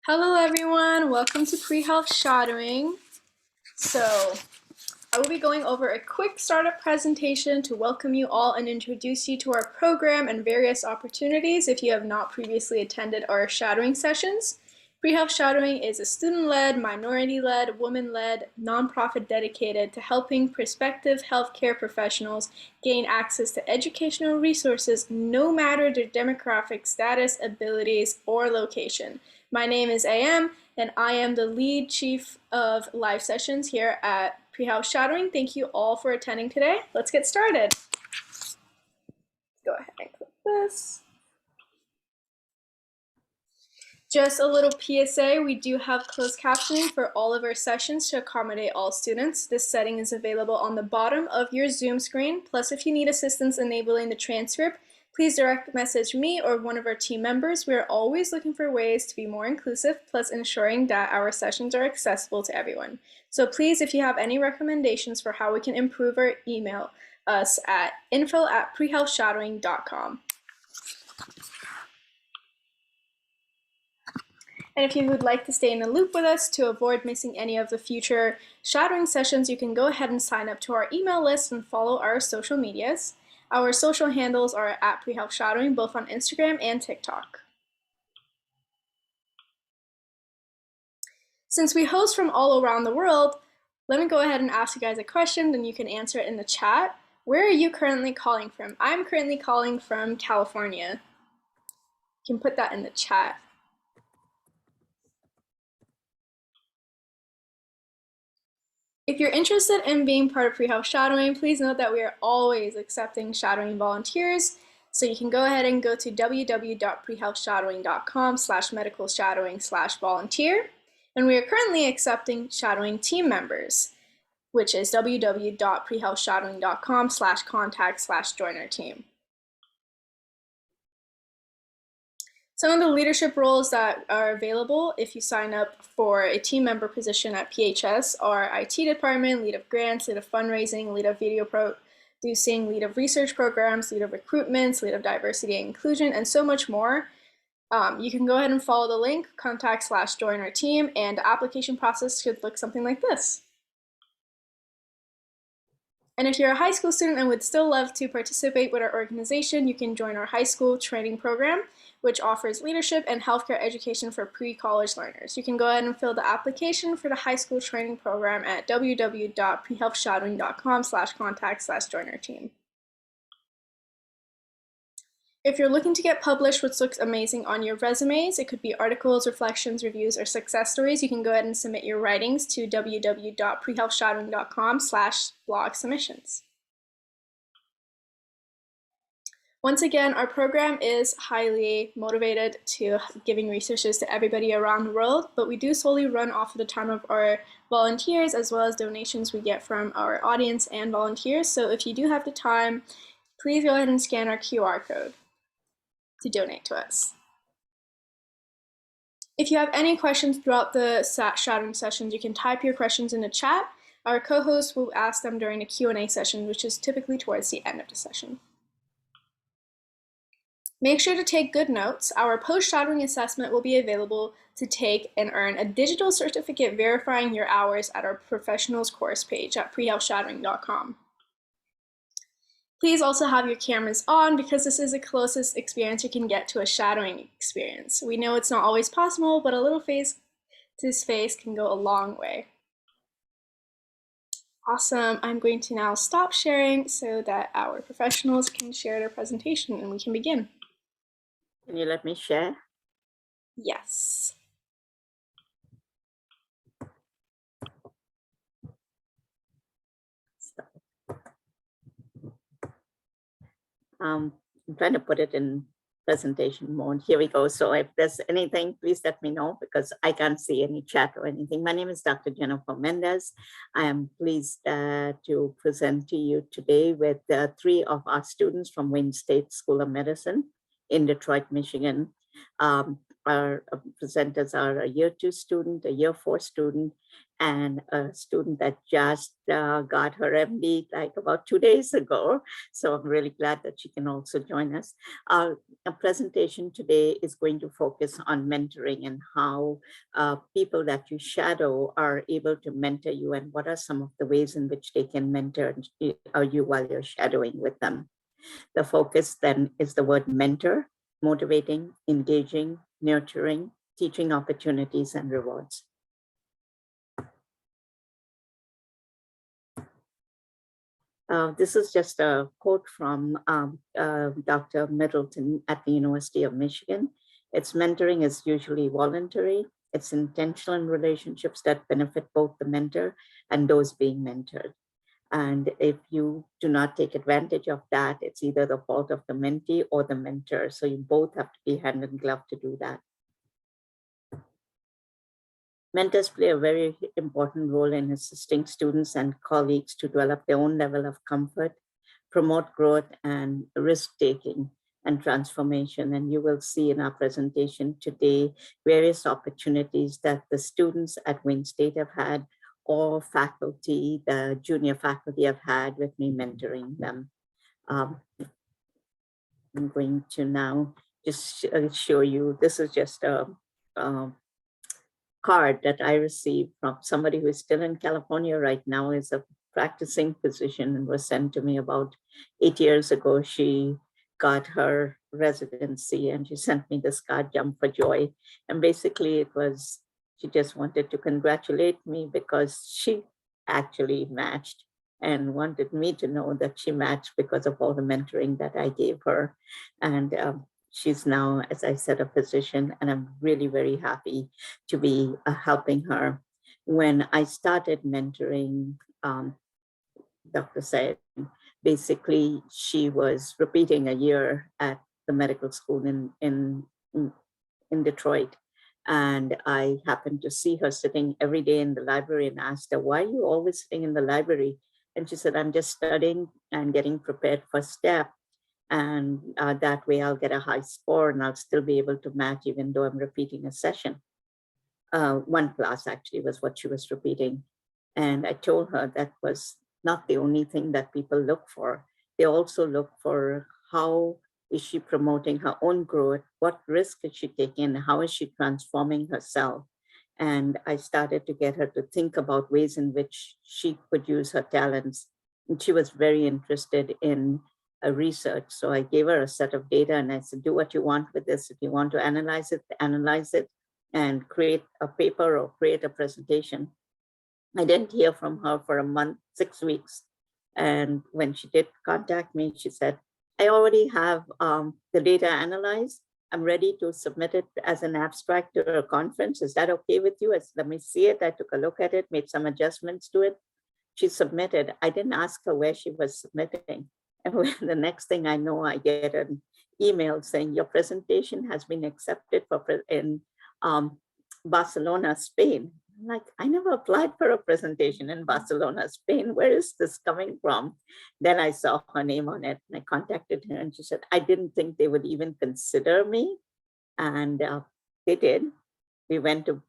Hello everyone, welcome to Pre-Health Shadowing. So I will be going over a quick startup presentation to welcome you all and introduce you to our program and various opportunities if you have not previously attended our shadowing sessions. Pre-Health Shadowing is a student-led, minority-led, woman-led nonprofit dedicated to helping prospective healthcare professionals gain access to educational resources no matter their demographic status, abilities, or location. My name is AM, and I am the lead chief of live sessions here at Pre-Health Shadowing. Thank you all for attending today. Let's get started. Go ahead and click this. Just a little PSA, we do have closed captioning for all of our sessions to accommodate all students. This setting is available on the bottom of your Zoom screen. Plus, if you need assistance enabling the transcript, please direct message me or one of our team members. We are always looking for ways to be more inclusive, plus ensuring that our sessions are accessible to everyone. So please, if you have any recommendations for how we can improve, our email us at info@prehealthshadowing.com. And if you would like to stay in the loop with us to avoid missing any of the future shadowing sessions, you can go ahead and sign up to our email list and follow our social medias. Our social handles are at Pre-Health Shadowing, both on Instagram and TikTok. Since we host from all around the world, let me go ahead and ask you guys a question, then you can answer it in the chat. Where are you currently calling from? I'm currently calling from California. You can put that in the chat. If you're interested in being part of Pre-Health Shadowing, please note that we are always accepting shadowing volunteers. So you can go ahead and go to www.prehealthshadowing.com/medical-shadowing/volunteer. And we are currently accepting shadowing team members, which is www.prehealthshadowing.com/contact/join our team. Some of the leadership roles that are available if you sign up for a team member position at PHS are IT department, lead of grants, lead of fundraising, lead of video producing, lead of research programs, lead of recruitments, lead of diversity and inclusion, and so much more. You can go ahead and follow the link, contact/join our team, and the application process should look something like this. And if you're a high school student and would still love to participate with our organization, you can join our high school training program, which offers leadership and healthcare education for pre-college learners. You can go ahead and fill the application for the high school training program at www.prehealthshadowing.com/contact/join our team. If you're looking to get published, which looks amazing on your resumes, it could be articles, reflections, reviews, or success stories. You can go ahead and submit your writings to www.prehealthshadowing.com/blog submissions. Once again, our program is highly motivated to giving resources to everybody around the world, but we do solely run off of the time of our volunteers as well as donations we get from our audience and volunteers. So if you do have the time, please go ahead and scan our QR code to donate to us. If you have any questions throughout the shadowing sessions, you can type your questions in the chat. Our co-host will ask them during the Q&A session, which is typically towards the end of the session. Make sure to take good notes. Our post-shadowing assessment will be available to take and earn a digital certificate verifying your hours at our professionals course page at prehealthshadowing.com. Please also have your cameras on because this is the closest experience you can get to a shadowing experience. We know it's not always possible, but a little face-to-face can go a long way. Awesome. I'm going to now stop sharing so that our professionals can share their presentation and we can begin. Can you let me share? Yes. I'm trying to put it in presentation mode. Here we go. So if there's anything, please let me know because I can't see any chat or anything. My name is Dr. Jennifer Mendez. I am pleased to present to you today with 3 of our students from Wayne State School of Medicine in Detroit, Michigan. our presenters are a year 2 student, a year 4 student, and a student that just got her MD like about 2 days ago. So I'm really glad that she can also join us. Our presentation today is going to focus on mentoring and how people that you shadow are able to mentor you, and what are some of the ways in which they can mentor you while you're shadowing with them. The focus then is the word mentor, motivating, engaging, nurturing, teaching opportunities and rewards. This is just a quote from Dr. Middleton at the University of Michigan. Its mentoring is usually voluntary. It's intentional in relationships that benefit both the mentor and those being mentored. And if you do not take advantage of that, it's either the fault of the mentee or the mentor. So you both have to be hand in glove to do that. Mentors play a very important role in assisting students and colleagues to develop their own level of comfort, promote growth and risk-taking and transformation. And you will see in our presentation today various opportunities that the students at Wayne State have had, or faculty, the junior faculty have had with me mentoring them. I'm going to now just show you, this is just a card that I received from somebody who is still in California right now, is a practicing physician, and was sent to me about 8 years ago. She got her residency and she sent me this card, Jump for Joy. And basically it was, she just wanted to congratulate me because she actually matched, and wanted me to know that she matched because of all the mentoring that I gave her. And she's now, as I said, a physician, and I'm really very happy to be helping her. When I started mentoring Dr. Said, basically she was repeating a year at the medical school in Detroit. And I happened to see her sitting every day in the library and asked her, why are you always sitting in the library? And she said, I'm just studying and getting prepared for STEP. And that way I'll get a high score and I'll still be able to match even though I'm repeating a session. One class actually was what she was repeating. And I told her that was not the only thing that people look for. They also look for how is she promoting her own growth, what risk is she taking, how is she transforming herself. And I started to get her to think about ways in which she could use her talents. And she was very interested in research. So I gave her a set of data and I said, do what you want with this. If you want to analyze it and create a paper or create a presentation. I didn't hear from her for a month, 6 weeks. And when she did contact me, she said, I already have the data analyzed. I'm ready to submit it as an abstract to a conference. Is that okay with you? I said, let me see it. I took a look at it, made some adjustments to it. She submitted. I didn't ask her where she was submitting. And the next thing I know, I get an email saying your presentation has been accepted in Barcelona, Spain. I'm like, I never applied for a presentation in Barcelona, Spain. Where is this coming from? Then I saw her name on it and I contacted her and she said, I didn't think they would even consider me. And they did. We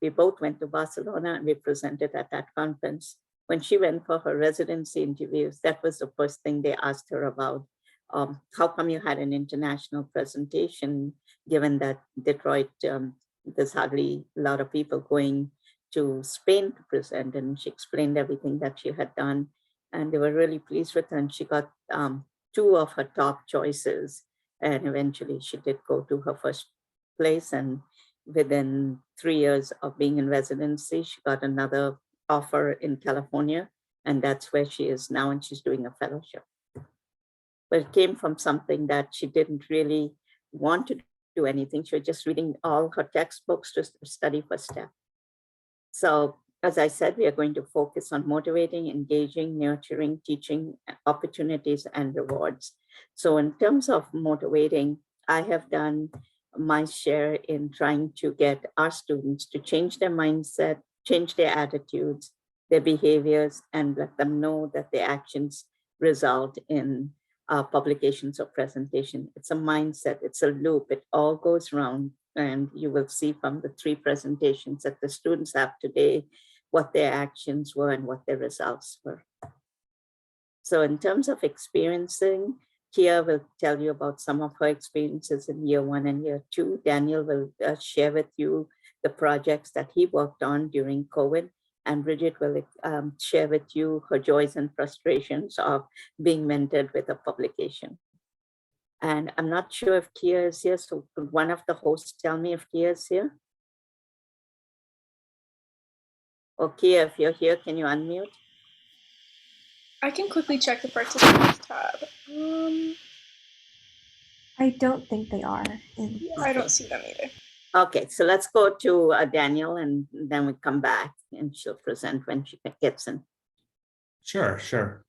both went to Barcelona and we presented at that conference. When she went for her residency interviews, that was the first thing they asked her about. How come you had an international presentation, given that Detroit, there's hardly a lot of people going to Spain to present, and she explained everything that she had done. And they were really pleased with her, and she got 2 of her top choices. And eventually she did go to her first place. And within 3 years of being in residency, she got another offer in California, and that's where she is now, and she's doing a fellowship. But it came from something that she didn't really want to do anything. She was just reading all her textbooks to study for STEP. So as I said, we are going to focus on motivating, engaging, nurturing, teaching opportunities and rewards. So in terms of motivating, I have done my share in trying to get our students to change their mindset, change their attitudes, their behaviors, and let them know that their actions result in publications or presentation. It's a mindset, it's a loop, it all goes around. and you will see from the 3 presentations that the students have today what their actions were and what their results were. So in terms of experiencing, Kia will tell you about some of her experiences in year 1 and year 2. Daniel will share with you the projects that he worked on during COVID, and Brigid will share with you her joys and frustrations of being mentored with a publication. And I'm not sure if Kia is here, so could one of the hosts tell me if Kia is here? Or Kia, if you're here, can you unmute? I can quickly check the participants tab. I don't think they are. I don't see them either. Okay, so let's go to Daniel, and then we come back and she'll present when she gets in. Sure.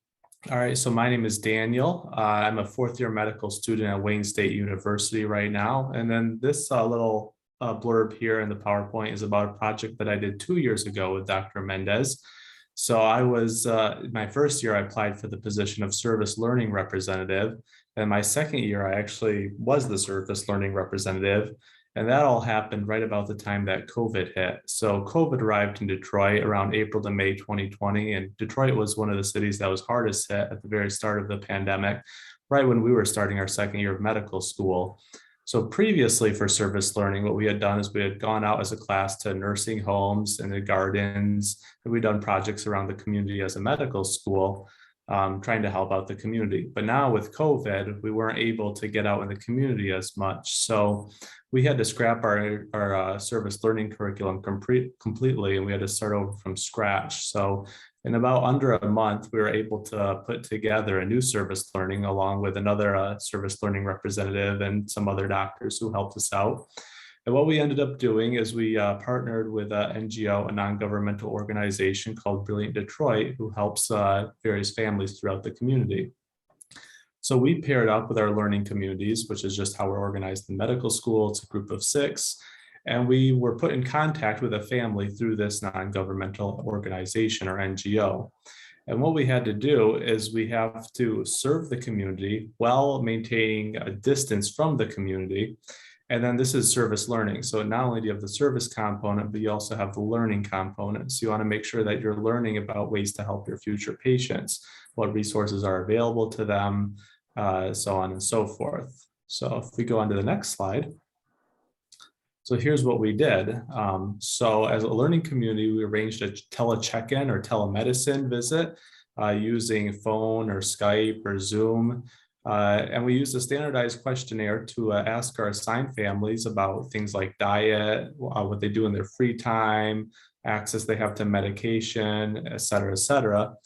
All right, so my name is Daniel. I'm a 4th year medical student at Wayne State University right now. And then this little blurb here in the PowerPoint is about a project that I did 2 years ago with Dr. Mendez. So I was, my first year, I applied for the position of service learning representative. And my second year, I actually was the service learning representative. And that all happened right about the time that COVID hit. So COVID arrived in Detroit around April to May 2020. And Detroit was one of the cities that was hardest hit at the very start of the pandemic, right when we were starting our second year of medical school. So previously for service learning, what we had done is we had gone out as a class to nursing homes and the gardens, and we'd done projects around the community as a medical school, trying to help out the community. But now with COVID, we weren't able to get out in the community as much. So we had to scrap our service learning curriculum completely, and we had to start over from scratch. So in about under a month, we were able to put together a new service learning along with another service learning representative and some other doctors who helped us out. And what we ended up doing is we partnered with an NGO, a non-governmental organization called Brilliant Detroit, who helps various families throughout the community. So we paired up with our learning communities, which is just how we're organized in medical school. It's a group of 6. And we were put in contact with a family through this non-governmental organization or NGO. And what we had to do is we have to serve the community while maintaining a distance from the community. And then this is service learning. So not only do you have the service component, but you also have the learning component. So you want to make sure that you're learning about ways to help your future patients, what resources are available to them, so on and so forth. So if we go on to the next slide. So here's what we did. So as a learning community, we arranged a tele-check-in or telemedicine visit using phone or Skype or Zoom. And we used a standardized questionnaire to ask our assigned families about things like diet, what they do in their free time, access they have to medication, et cetera,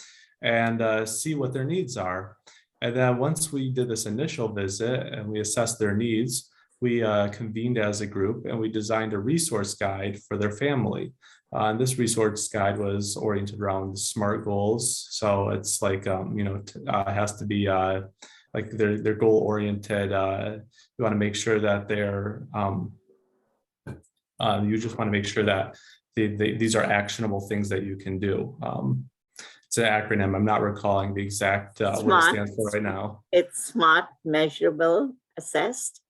and see what their needs are. And then once we did this initial visit and we assessed their needs, we convened as a group and we designed a resource guide for their family. And this resource guide was oriented around SMART goals. So it's like, it has to be like they're goal oriented. You want to make sure that they're, you just want to make sure that these are actionable things that you can do. It's an acronym. I'm not recalling the exact what it stands for right now. It's SMART, measurable, assessed,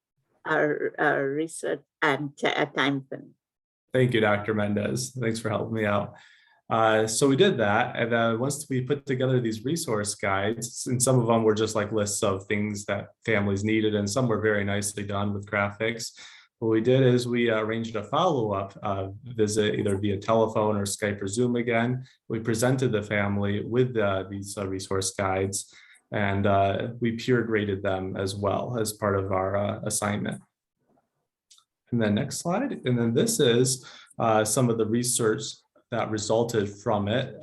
research, and time frame. Thank you, Dr. Mendez. Thanks for helping me out. So we did that. And then once we put together these resource guides, and some of them were just like lists of things that families needed, and some were very nicely done with graphics. What we did is we arranged a follow-up visit, either via telephone or Skype or Zoom again. We presented the family with these resource guides, and we peer graded them as well as part of our assignment. And then next slide. And then this is some of the research that resulted from it.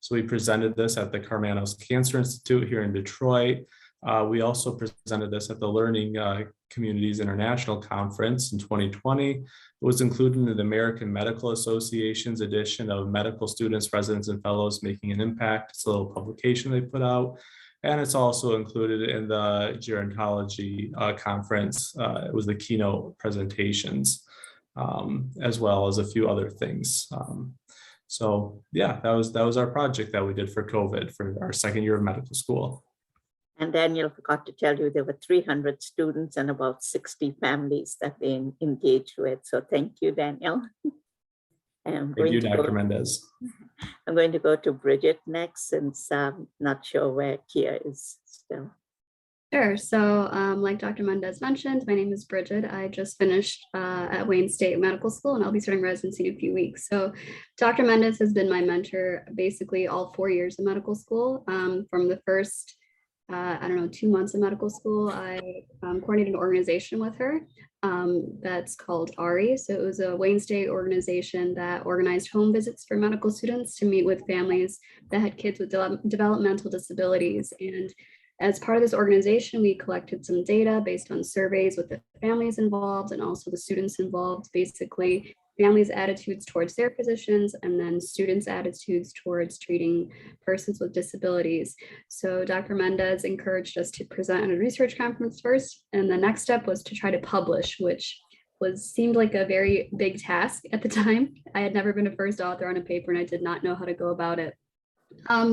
So we presented this at the Karmanos Cancer Institute here in Detroit. We also presented this at the Learning Communities International Conference in 2020. It was included in the American Medical Association's edition of Medical Students, Residents, and Fellows Making an Impact. It's a little publication they put out. And it's also included in the gerontology conference. It was the keynote presentations, as well as a few other things. So yeah, that was our project that we did for COVID for our second year of medical school. And Daniel forgot to tell you there were 300 students and about 60 families that they engaged with. So thank you, Daniel. I'm Thank you, to Dr. go, Mendez. I'm going to go to Brigid next, since I'm not sure where Kia is still. Sure. So like Dr. Mendez mentioned, my name is Brigid. I just finished at Wayne State Medical School, and I'll be starting residency in a few weeks. So Dr. Mendez has been my mentor basically all 4 years of medical school. From the first, 2 months of medical school, I coordinated an organization with her that's called ARI. So it was a Wayne State organization that organized home visits for medical students to meet with families that had kids with developmental disabilities. And as part of this organization, we collected some data based on surveys with the families involved and also the students involved, basically families' attitudes towards their physicians and then students' attitudes towards treating persons with disabilities. So Dr. Mendez encouraged us to present at a research conference first, and the next step was to try to publish, which seemed like a very big task at the time. I had never been a first author on a paper, and I did not know how to go about it.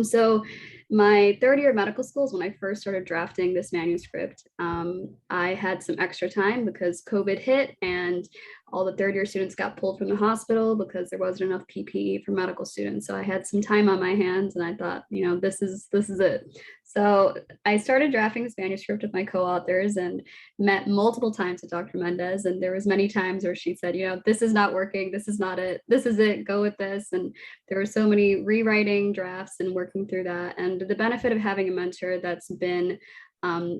So my third year of medical school is when I first started drafting this manuscript. I had some extra time because COVID hit and all the third year students got pulled from the hospital because there wasn't enough PPE for medical students. So I had some time on my hands and I thought, this is it. So I started drafting this manuscript with my co-authors and met multiple times with Dr. Mendez. And there was many times where she said, this is not working. This is not it. This is it. Go with this. And there were so many rewriting drafts and working through that. And the benefit of having a mentor that's been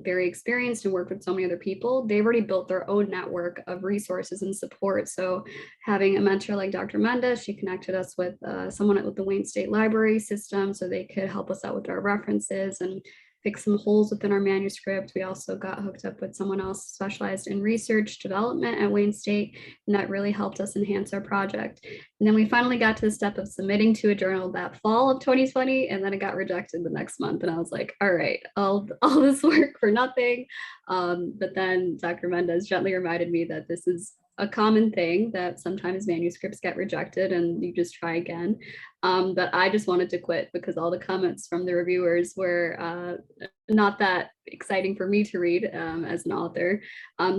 very experienced and worked with so many other people, they've already built their own network of resources and support. So having a mentor like Dr. Mendez, she connected us with someone at the Wayne State Library system so they could help us out with our references and fix some holes within our manuscript. We also got hooked up with someone else specialized in research development at Wayne State, and that really helped us enhance our project. And then we finally got to the step of submitting to a journal that fall of 2020, and then it got rejected the next month. And I was like, all right, all this work for nothing. But then Dr. Mendez gently reminded me that this is a common thing, that sometimes manuscripts get rejected and you just try again. But I just wanted to quit because all the comments from the reviewers were not that exciting for me to read as an author.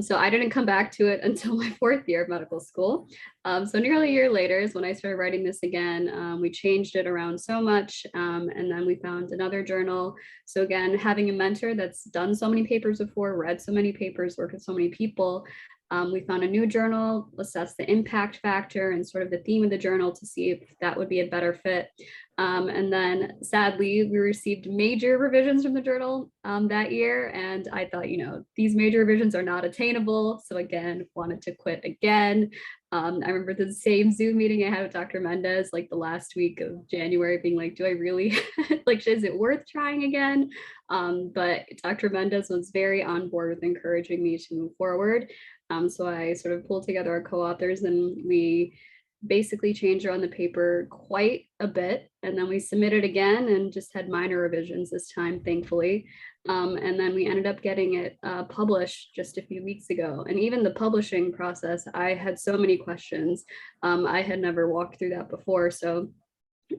So I didn't come back to it until my fourth year of medical school. So nearly a year later is when I started writing this again. We changed it around so much, and then we found another journal. So again, having a mentor that's done so many papers before, read so many papers, worked with so many people, we found a new journal, assessed the impact factor and sort of the theme of the journal to see if that would be a better fit. And then sadly, we received major revisions from the journal that year. And I thought, these major revisions are not attainable. So again, wanted to quit again. I remember the same Zoom meeting I had with Dr. Mendez, like the last week of January, being like, do I really, is it worth trying again? But Dr. Mendez was very on board with encouraging me to move forward. So I sort of pulled together our co-authors and we basically changed around the paper quite a bit. And then we submitted again and just had minor revisions this time, thankfully. And then we ended up getting it published just a few weeks ago. And even the publishing process, I had so many questions. I had never walked through that before. So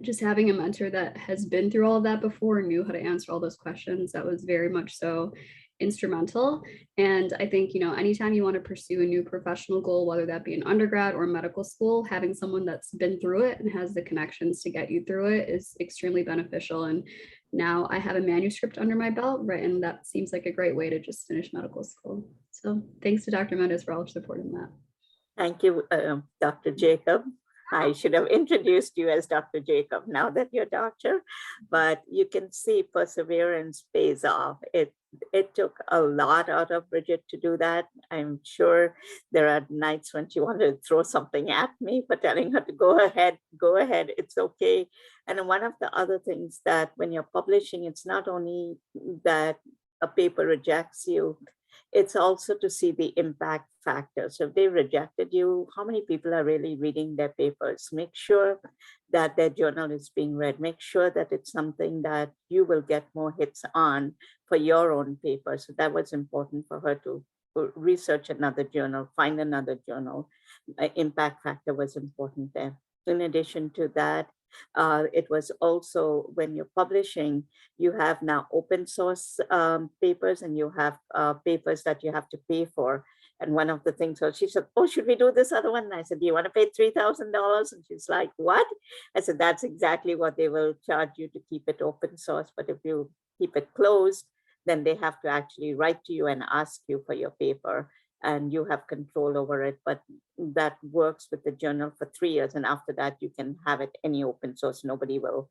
just having a mentor that has been through all of that before and knew how to answer all those questions, that was very much so instrumental. And I think, anytime you want to pursue a new professional goal, whether that be an undergrad or medical school, having someone that's been through it and has the connections to get you through it is extremely beneficial. And now I have a manuscript under my belt, right? And that seems like a great way to just finish medical school. So thanks to Dr. Mendez for all supporting that. Thank you, Dr. Jacob. I should have introduced you as Dr. Jacob now that you're doctor, but you can see perseverance pays off. It took a lot out of Brigid to do that. I'm sure there are nights when she wanted to throw something at me for telling her to go ahead, it's okay. And one of the other things that when you're publishing, it's not only that a paper rejects you, it's also to see the impact factor. So if they rejected you, how many people are really reading their papers? Make sure that their journal is being read. Make sure that it's something that you will get more hits on for your own paper. So that was important for her to research another journal, find another journal. Impact factor was important there. In addition to that, It was also when you're publishing, you have now open source papers, and you have papers that you have to pay for. And one of the things was, she said, oh, should we do this other one? And I said, do you want to pay $3,000? And she's like, what? I said, that's exactly what they will charge you to keep it open source. But if you keep it closed, then they have to actually write to you and ask you for your paper, and you have control over it. But that works with the journal for 3 years. And after that, you can have it any open source. Nobody will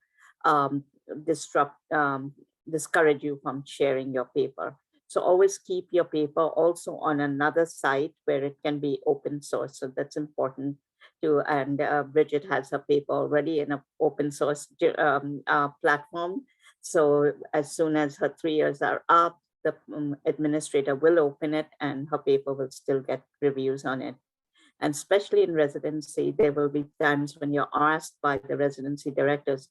discourage you from sharing your paper. So always keep your paper also on another site where it can be open source. So that's important too. And Brigid has her paper already in an open source platform. So as soon as her 3 years are up, the administrator will open it, and her paper will still get reviews on it. And especially in residency, there will be times when you're asked by the residency directors,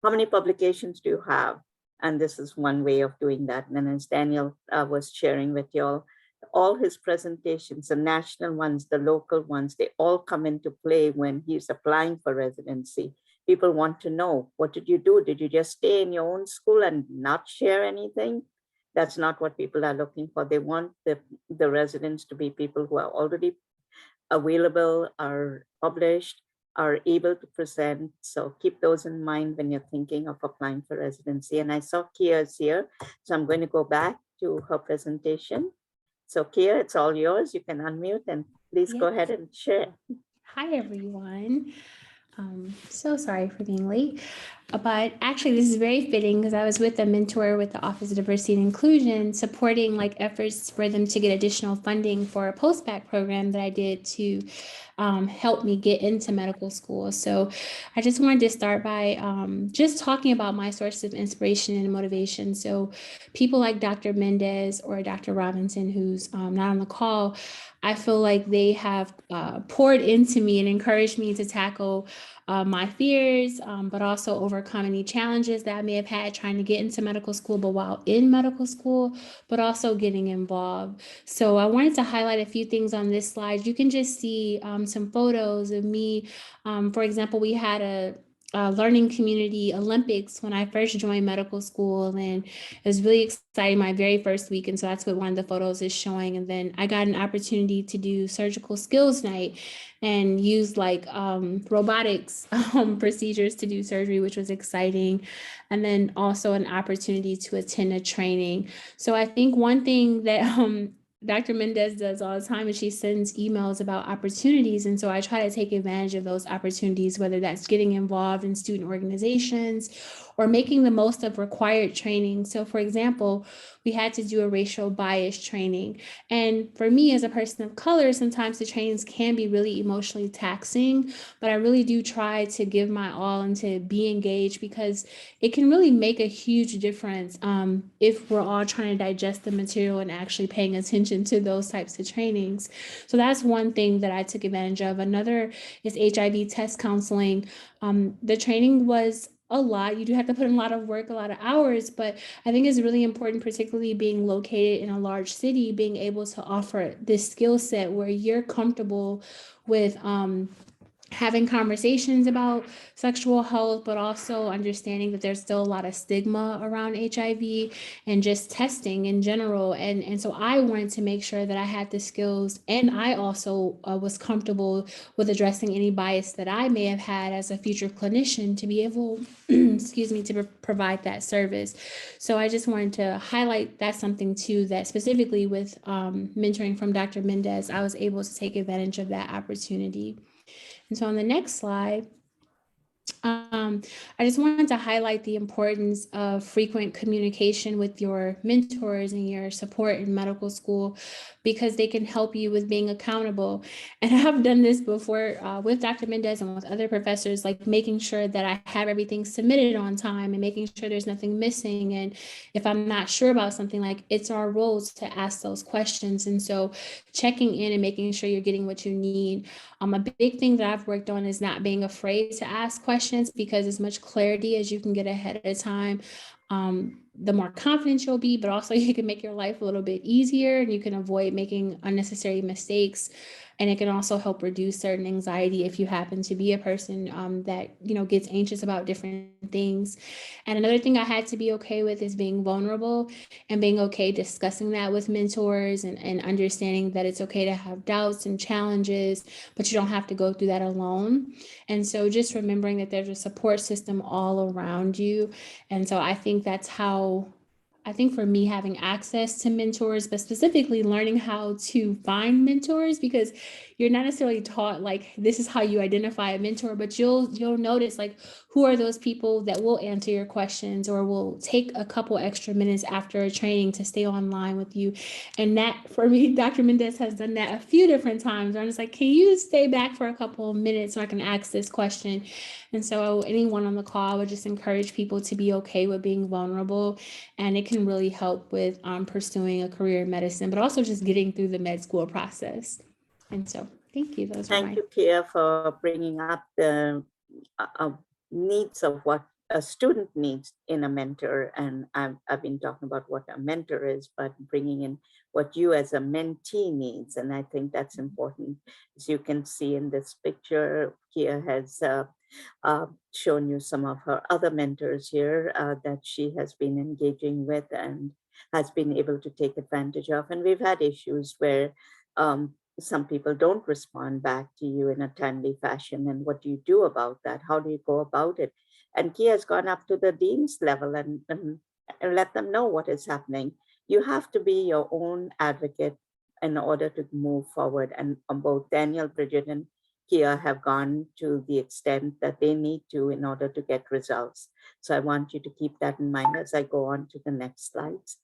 how many publications do you have? And this is one way of doing that. And as Daniel was sharing with you all his presentations, the national ones, the local ones, they all come into play when he's applying for residency. People want to know, what did you do? Did you just stay in your own school and not share anything? That's not what people are looking for. They want the residents to be people who are already available, are published, are able to present. So keep those in mind when you're thinking of applying for residency. And I saw Kia is here, so I'm going to go back to her presentation. So Kia, it's all yours. You can unmute and please go ahead and share. Hi, everyone. So sorry for being late, but actually this is very fitting because I was with a mentor with the Office of Diversity and Inclusion, supporting like efforts for them to get additional funding for a post-bac program that I did to help me get into medical school. So I just wanted to start by just talking about my sources of inspiration and motivation. So people like Dr. Mendez or Dr. Robinson, who's not on the call, I feel like they have poured into me and encouraged me to tackle my fears, but also overcome any challenges that I may have had trying to get into medical school, but while in medical school, but also getting involved. So I wanted to highlight a few things on this slide. You can just see some photos of me. For example, we had a learning community Olympics when I first joined medical school, and it was really exciting my very first week. And so that's what one of the photos is showing. And then I got an opportunity to do surgical skills night and use like robotics procedures to do surgery, which was exciting. And then also an opportunity to attend a training. So I think one thing that Dr. Mendez does all the time is she sends emails about opportunities. And so I try to take advantage of those opportunities, whether that's getting involved in student organizations or making the most of required training. So for example, we had to do a racial bias training. And for me as a person of color, sometimes the trainings can be really emotionally taxing, but I really do try to give my all and to be engaged because it can really make a huge difference if we're all trying to digest the material and actually paying attention to those types of trainings. So that's one thing that I took advantage of. Another is HIV test counseling. The training was a lot. You do have to put in a lot of work, a lot of hours, but I think it's really important, particularly being located in a large city, being able to offer this skill set where you're comfortable with having conversations about sexual health, but also understanding that there's still a lot of stigma around HIV and just testing in general. And so I wanted to make sure that I had the skills, and I also was comfortable with addressing any bias that I may have had as a future clinician to be able, to provide that service. So I just wanted to highlight that's something too, that specifically with mentoring from Dr. Mendez, I was able to take advantage of that opportunity. And so on the next slide, I just wanted to highlight the importance of frequent communication with your mentors and your support in medical school, because they can help you with being accountable. And I have done this before with Dr. Mendez and with other professors, like making sure that I have everything submitted on time and making sure there's nothing missing. And if I'm not sure about something, like it's our roles to ask those questions. And so checking in and making sure you're getting what you need. A big thing that I've worked on is not being afraid to ask questions, because as much clarity as you can get ahead of time the more confident you'll be, but also you can make your life a little bit easier and you can avoid making unnecessary mistakes. And it can also help reduce certain anxiety if you happen to be a person that, gets anxious about different things. And another thing I had to be okay with is being vulnerable and being okay discussing that with mentors and understanding that it's okay to have doubts and challenges, but you don't have to go through that alone. And so just remembering that there's a support system all around you. And so I think that's how, for me, having access to mentors, but specifically learning how to find mentors, because you're not necessarily taught like this is how you identify a mentor, but you'll notice like who are those people that will answer your questions or will take a couple extra minutes after a training to stay online with you. And that for me, Dr. Mendez has done that a few different times. I'm just like, can you stay back for a couple of minutes so I can ask this question? And so anyone on the call, I would just encourage people to be okay with being vulnerable, and it can really help with pursuing a career in medicine, but also just getting through the med school process. And so thank you. Thank you, Kia, for bringing up the needs of what a student needs in a mentor. And I've been talking about what a mentor is, but bringing in what you as a mentee needs. And I think that's important. As you can see in this picture, Kia has shown you some of her other mentors here that she has been engaging with and has been able to take advantage of. And we've had issues where some people don't respond back to you in a timely fashion. And what do you do about that? How do you go about it? And Kia has gone up to the dean's level and let them know what is happening. You have to be your own advocate in order to move forward. And both Daniel, Brigid, and Kia have gone to the extent that they need to in order to get results. So I want you to keep that in mind as I go on to the next slides.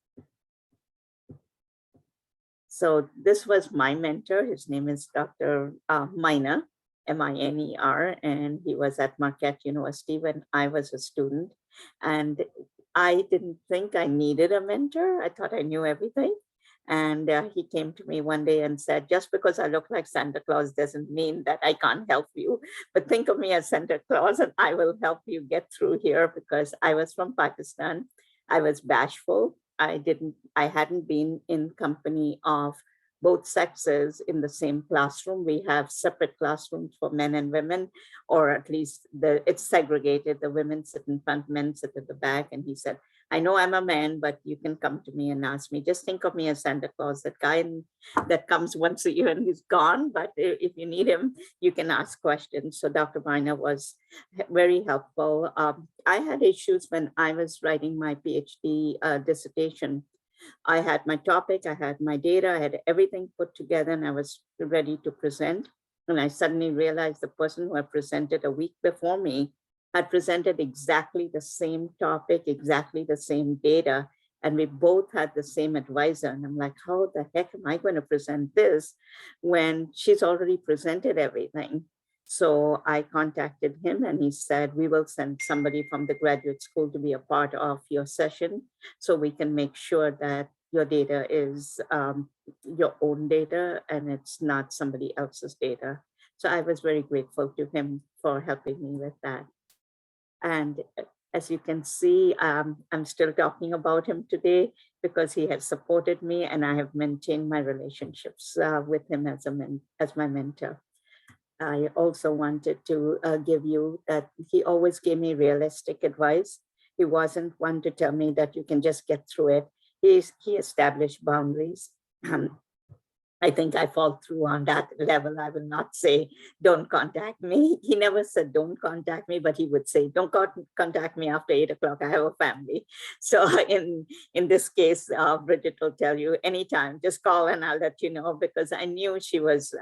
So this was my mentor. His name is Dr. Miner, M-I-N-E-R, and he was at Marquette University when I was a student. And I didn't think I needed a mentor. I thought I knew everything. And he came to me one day and said, just because I look like Santa Claus doesn't mean that I can't help you, but think of me as Santa Claus and I will help you get through here, because I was from Pakistan. I was bashful. I hadn't been in company of both sexes in the same classroom. We have separate classrooms for men and women, or at least it's segregated. The women sit in front, men sit at the back. And he said, I know I'm a man, but you can come to me and ask me. Just think of me as Santa Claus, that guy that comes once a year and he's gone. But if you need him, you can ask questions. So Dr. Miner was very helpful. I had issues when I was writing my PhD dissertation. I had my topic, I had my data, I had everything put together, and I was ready to present. And I suddenly realized the person who had presented a week before me had presented exactly the same topic, exactly the same data, and we both had the same advisor. And I'm like, how the heck am I going to present this when she's already presented everything? So I contacted him and he said, we will send somebody from the graduate school to be a part of your session so we can make sure that your data is your own data and it's not somebody else's data. So I was very grateful to him for helping me with that. And as you can see, I'm still talking about him today because he has supported me and I have maintained my relationships with him as my mentor. I also wanted to give you that he always gave me realistic advice. He wasn't one to tell me that you can just get through it. He established boundaries. I think I fall through on that level. I will not say, don't contact me. He never said, don't contact me, but he would say, don't contact me after 8 o'clock. I have a family. So in this case, Brigid will tell you anytime, just call and I'll let you know, because I knew she was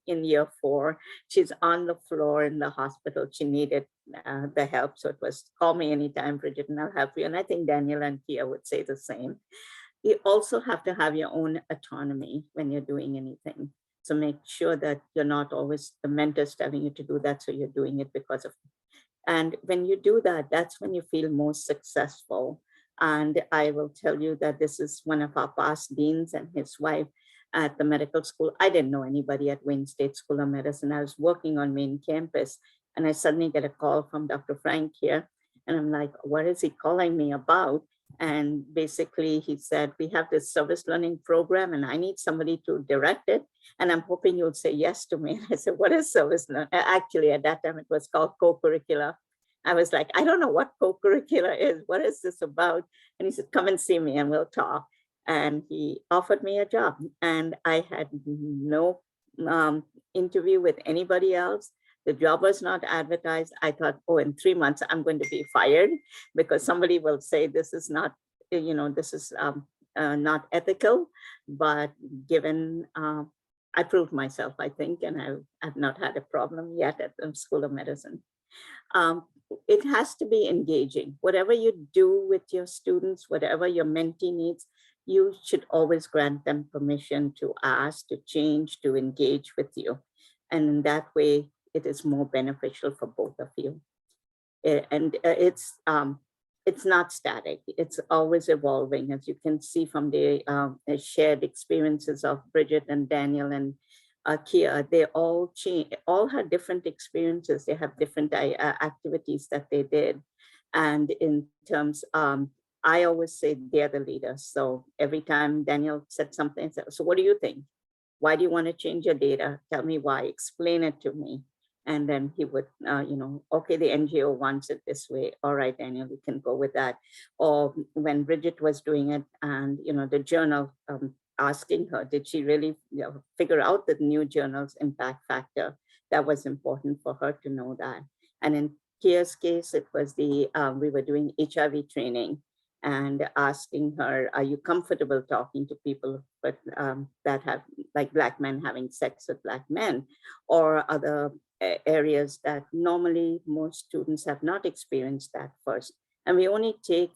in year 4. She's on the floor in the hospital. She needed the help. So it was, call me anytime, Brigid, and I'll help you. And I think Daniel and Kia would say the same. You also have to have your own autonomy when you're doing anything. So make sure that you're not always the mentors telling you to do that, so you're doing it because of. And when you do that, that's when you feel most successful. And I will tell you that this is one of our past deans and his wife at the medical school. I didn't know anybody at Wayne State School of Medicine. I was working on main campus and I suddenly get a call from Dr. Frank here. And I'm like, what is he calling me about? And basically he said, we have this service learning program and I need somebody to direct it. And I'm hoping you'll say yes to me. I said, what is service learning? Actually, at that time it was called co-curricular. I was like, I don't know what co-curricular is. What is this about? And he said, come and see me and we'll talk. And he offered me a job. And I had no interview with anybody else. The job was not advertised. I thought, oh, in 3 months, I'm going to be fired because somebody will say this is not, this is not ethical. But given, I proved myself, I think, and I have not had a problem yet at the School of Medicine. It has to be engaging. Whatever you do with your students, whatever your mentee needs, you should always grant them permission to ask, to change, to engage with you. And in that way, it is more beneficial for both of you. And it's not static. It's always evolving, as you can see from the shared experiences of Brigid and Daniel and Kia. They all had different experiences. They have different activities that they did. And in terms, I always say they're the leaders. So every time Daniel said something, I said, so what do you think? Why do you want to change your data? Tell me why, explain it to me. And then he would, okay, the NGO wants it this way. All right, Daniel, we can go with that. Or when Brigid was doing it and, the journal asking her, did she really figure out the new journal's impact factor? That was important for her to know that. And in Kia's case, it was we were doing HIV training and asking her, are you comfortable talking to people but that have, like Black men having sex with Black men, or other areas that normally most students have not experienced that first. And we only take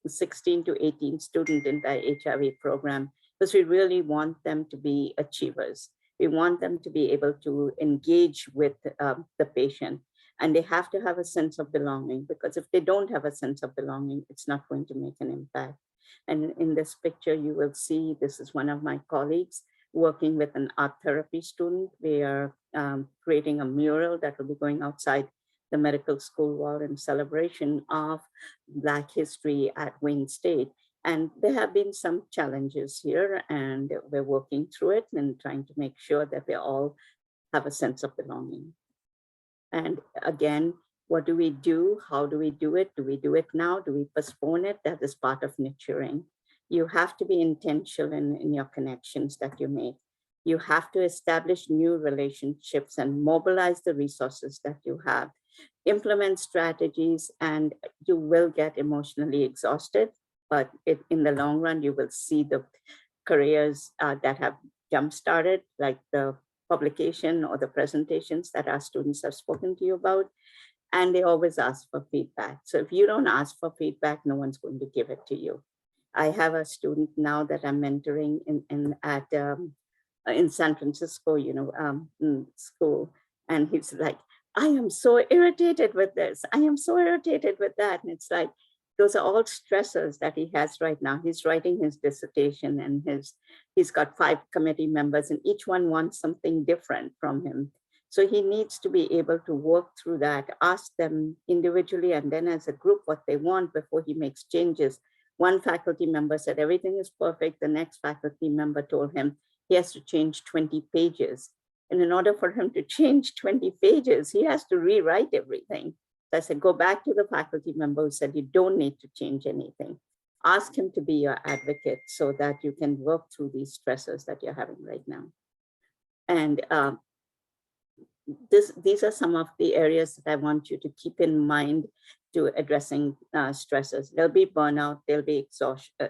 16 to 18 students in the HIV program because we really want them to be achievers. We want them to be able to engage with the patient. And they have to have a sense of belonging, because if they don't have a sense of belonging, it's not going to make an impact. And in this picture, you will see, this is one of my colleagues working with an art therapy student. We are creating a mural that will be going outside the medical school wall in celebration of Black history at Wayne State. And there have been some challenges here, and we're working through it and trying to make sure that we all have a sense of belonging. And again, what do we do? How do we do it? Do we do it now? Do we postpone it? That is part of nurturing. You have to be intentional in your connections that you make. You have to establish new relationships and mobilize the resources that you have. Implement strategies, and you will get emotionally exhausted, but in the long run, you will see the careers that have jump-started, like the publication or the presentations that our students have spoken to you about, and they always ask for feedback. So if you don't ask for feedback, no one's going to give it to you. I have a student now that I'm mentoring in San Francisco, school, and he's like, I am so irritated with this. I am so irritated with that. And it's like, those are all stressors that he has right now. He's writing his dissertation, and he's got 5 committee members, and each one wants something different from him. So he needs to be able to work through that, ask them individually and then as a group what they want before he makes changes. One faculty member said everything is perfect. The next faculty member told him he has to change 20 pages. And in order for him to change 20 pages, he has to rewrite everything. So I said, go back to the faculty member who said you don't need to change anything. Ask him to be your advocate so that you can work through these stressors that you're having right now. And these are some of the areas that I want you to keep in mind to addressing stressors. There'll be burnout, there'll be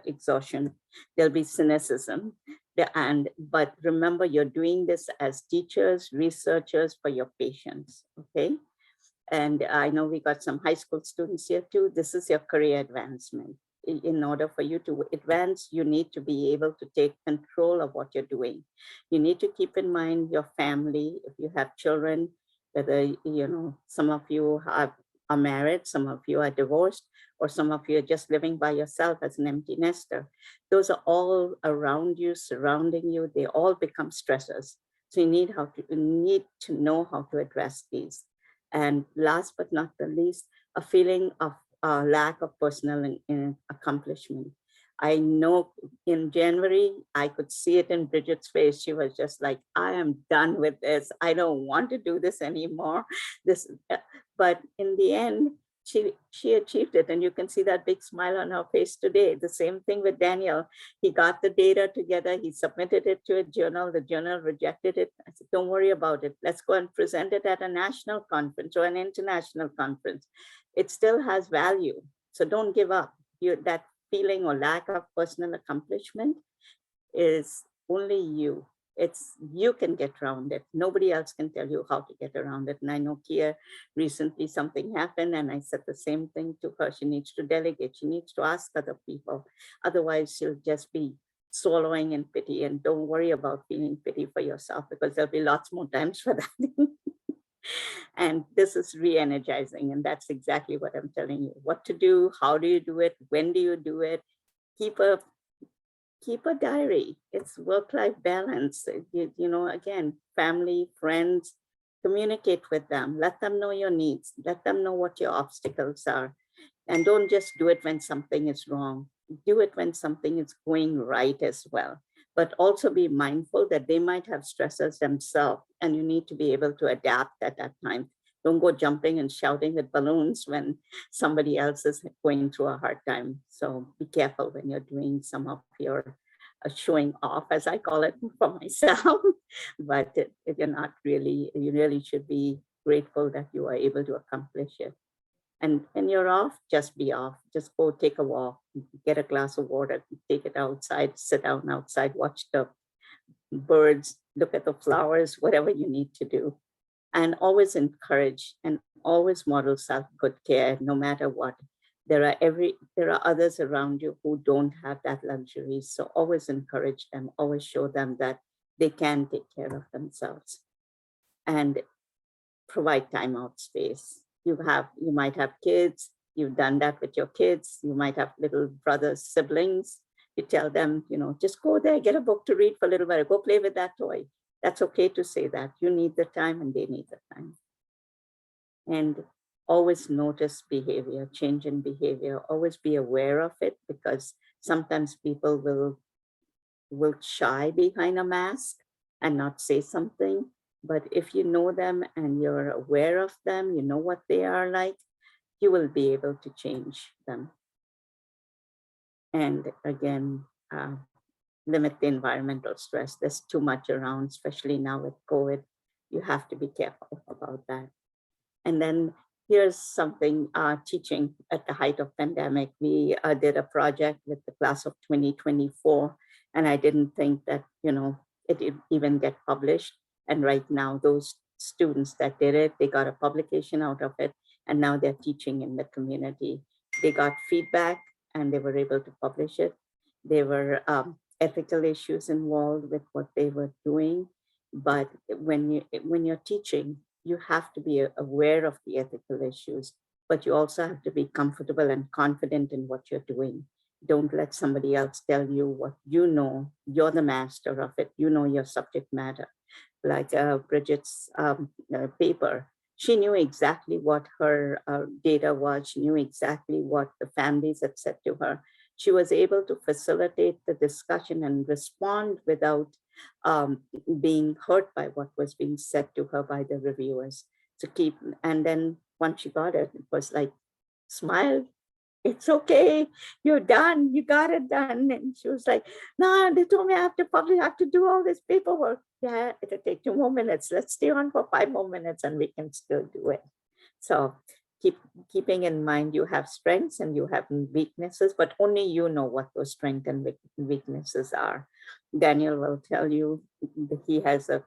exhaustion, there'll be cynicism. But remember, you're doing this as teachers, researchers for your patients, okay? And I know we got some high school students here too. This is your career advancement. In order for you to advance, you need to be able to take control of what you're doing. You need to keep in mind your family. If you have children, whether, some of you are married, some of you are divorced, or some of you are just living by yourself as an empty nester. Those are all around you, surrounding you. They all become stressors. So you need to know how to address these. And last but not the least, a feeling of lack of personal accomplishment. I know in January, I could see it in Brigid's face. She was just like, I am done with this. I don't want to do this anymore. But in the end, she achieved it. And you can see that big smile on her face today. The same thing with Daniel. He got the data together. He submitted it to a journal. The journal rejected it. I said, don't worry about it. Let's go and present it at a national conference or an international conference. It still has value. So don't give up. That feeling or lack of personal accomplishment is only you. You can get around it. Nobody else can tell you how to get around it. And I know Kia, recently something happened and I said the same thing to her. She needs to delegate. She needs to ask other people. Otherwise she'll just be swallowing in pity. And don't worry about feeling pity for yourself, because there'll be lots more times for that. And this is re-energizing. And that's exactly what I'm telling you. What to do, how do you do it, when do you do it? Keep a diary. It's work-life balance. You know, again, family, friends, communicate with them. Let them know your needs. Let them know what your obstacles are. And don't just do it when something is wrong. Do it when something is going right as well. But also be mindful that they might have stressors themselves, and you need to be able to adapt at that time. Don't go jumping and shouting with balloons when somebody else is going through a hard time. So be careful when you're doing some of your showing off, as I call it for myself. But if you're not really, you really should be grateful that you are able to accomplish it. And when you're off, just be off. Just go take a walk, get a glass of water, take it outside, sit down outside, watch the birds, look at the flowers, whatever you need to do. And always encourage and always model self-good care, no matter what. There are others around you who don't have that luxury. So always encourage them, always show them that they can take care of themselves. And provide time out space. You might have kids, you've done that with your kids, you might have little brothers, siblings. You tell them, you know, just go there, get a book to read for a little while, go play with that toy. That's okay to say that. You need the time and they need the time. And always notice behavior, change in behavior, always be aware of it, because sometimes people will shy behind a mask and not say something. But if you know them and you're aware of them, you know what they are like, you will be able to change them. And again, limit the environmental stress. There's too much around, especially now with COVID. You have to be careful about that. And then here's something, teaching at the height of pandemic. We did a project with the class of 2024, and I didn't think that, you know, it would even get published. And right now, those students that did it, they got a publication out of it, and now they're teaching in the community. They got feedback and they were able to publish it. There were ethical issues involved with what they were doing. But when you're teaching, you have to be aware of the ethical issues, but you also have to be comfortable and confident in what you're doing. Don't let somebody else tell you what you know. You're the master of it. You know your subject matter. Like Brigid's paper, she knew exactly what her data was. She knew exactly what the families had said to her. She was able to facilitate the discussion and respond without being hurt by what was being said to her by the reviewers. And then once she got it, it was like, smile. It's okay, you're done, you got it done. And she was like, no, they told me I have to publish, I have to do all this paperwork. Yeah, it'll take 2 more minutes. Let's stay on for 5 more minutes and we can still do it. So keeping in mind, you have strengths and you have weaknesses, but only you know what those strengths and weaknesses are. Daniel will tell you that he has a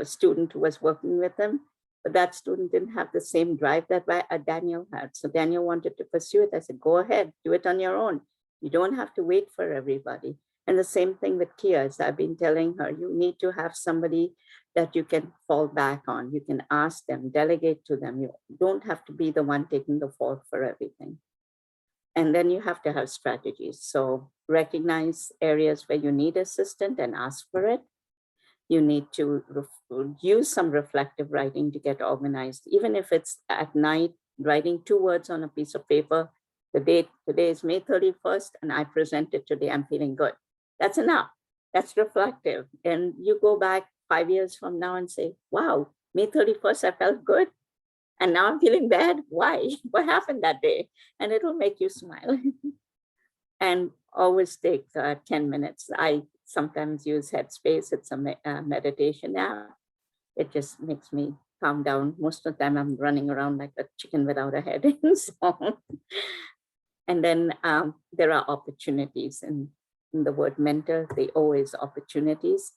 student who was working with him. But that student didn't have the same drive that Daniel had. So Daniel wanted to pursue it. I said, go ahead, do it on your own. You don't have to wait for everybody. And the same thing with Kia, as I've been telling her, you need to have somebody that you can fall back on. You can ask them, delegate to them. You don't have to be the one taking the fault for everything. And then you have to have strategies. So recognize areas where you need assistance and ask for it. You need to use some reflective writing to get organized. Even if it's at night, writing 2 words on a piece of paper. The date today is May 31st, and I presented today. I'm feeling good. That's enough. That's reflective. And you go back 5 years from now and say, wow, May 31st, I felt good. And now I'm feeling bad. Why? What happened that day? And it'll make you smile. And always take 10 minutes. I sometimes use Headspace. It's a meditation app. It just makes me calm down. Most of the time I'm running around like a chicken without a head. So, and then there are opportunities. And in the word mentor, they always opportunities.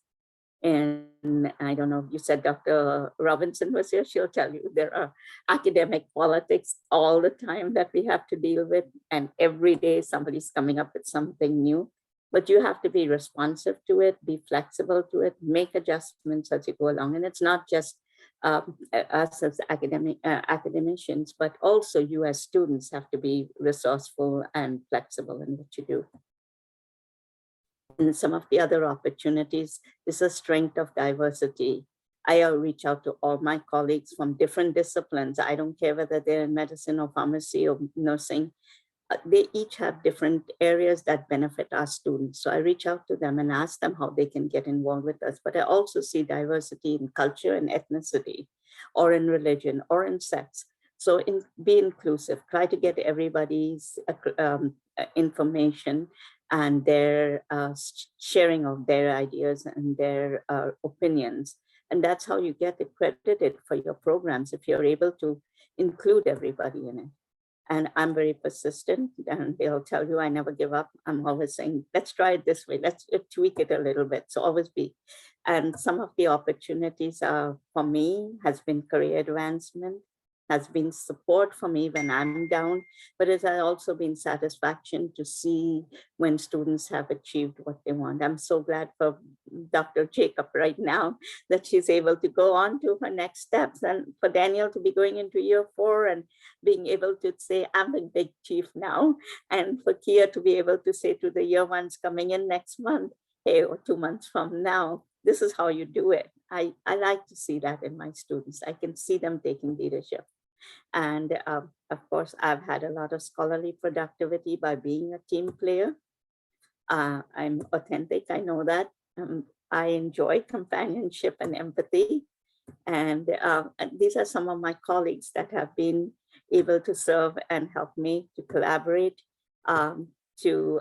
And I don't know, you said Dr. Robinson was here, she'll tell you there are academic politics all the time that we have to deal with. And every day somebody's coming up with something new, but you have to be responsive to it, be flexible to it, make adjustments as you go along. And it's not just us as academicians, but also you as students have to be resourceful and flexible in what you do. And some of the other opportunities is a strength of diversity. I reach out to all my colleagues from different disciplines. I don't care whether they're in medicine or pharmacy or nursing. They each have different areas that benefit our students. So I reach out to them and ask them how they can get involved with us. But I also see diversity in culture and ethnicity, or in religion, or in sex. So be inclusive, try to get everybody's information and their sharing of their ideas and their opinions. And that's how you get accredited for your programs, if you're able to include everybody in it. And I'm very persistent, and they'll tell you I never give up. I'm always saying, let's try it this way, let's tweak it a little bit. So always be. And some of the opportunities for me has been career advancement, has been support for me when I'm down, but it has also been satisfaction to see when students have achieved what they want. I'm so glad for Dr. Jacob right now that she's able to go on to her next steps, and for Daniel to be going into year 4 and being able to say, I'm the big chief now, and for Kia to be able to say to the year 1s coming in next month, hey, or 2 months from now, this is how you do it. I like to see that in my students. I can see them taking leadership. And of course, I've had a lot of scholarly productivity by being a team player. I'm authentic, I know that. I enjoy companionship and empathy. And these are some of my colleagues that have been able to serve and help me to collaborate, to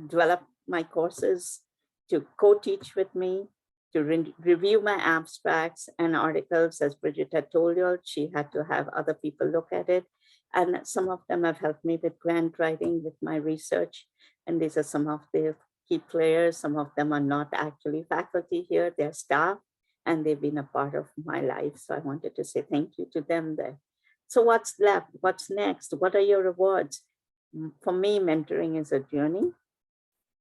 develop my courses, to co-teach with me, to review my abstracts and articles. As Brigid had told you, she had to have other people look at it. And some of them have helped me with grant writing, with my research. And these are some of the key players. Some of them are not actually faculty here, they're staff, and they've been a part of my life. So I wanted to say thank you to them there. So what's left? What's next? What are your rewards? For me, mentoring is a journey.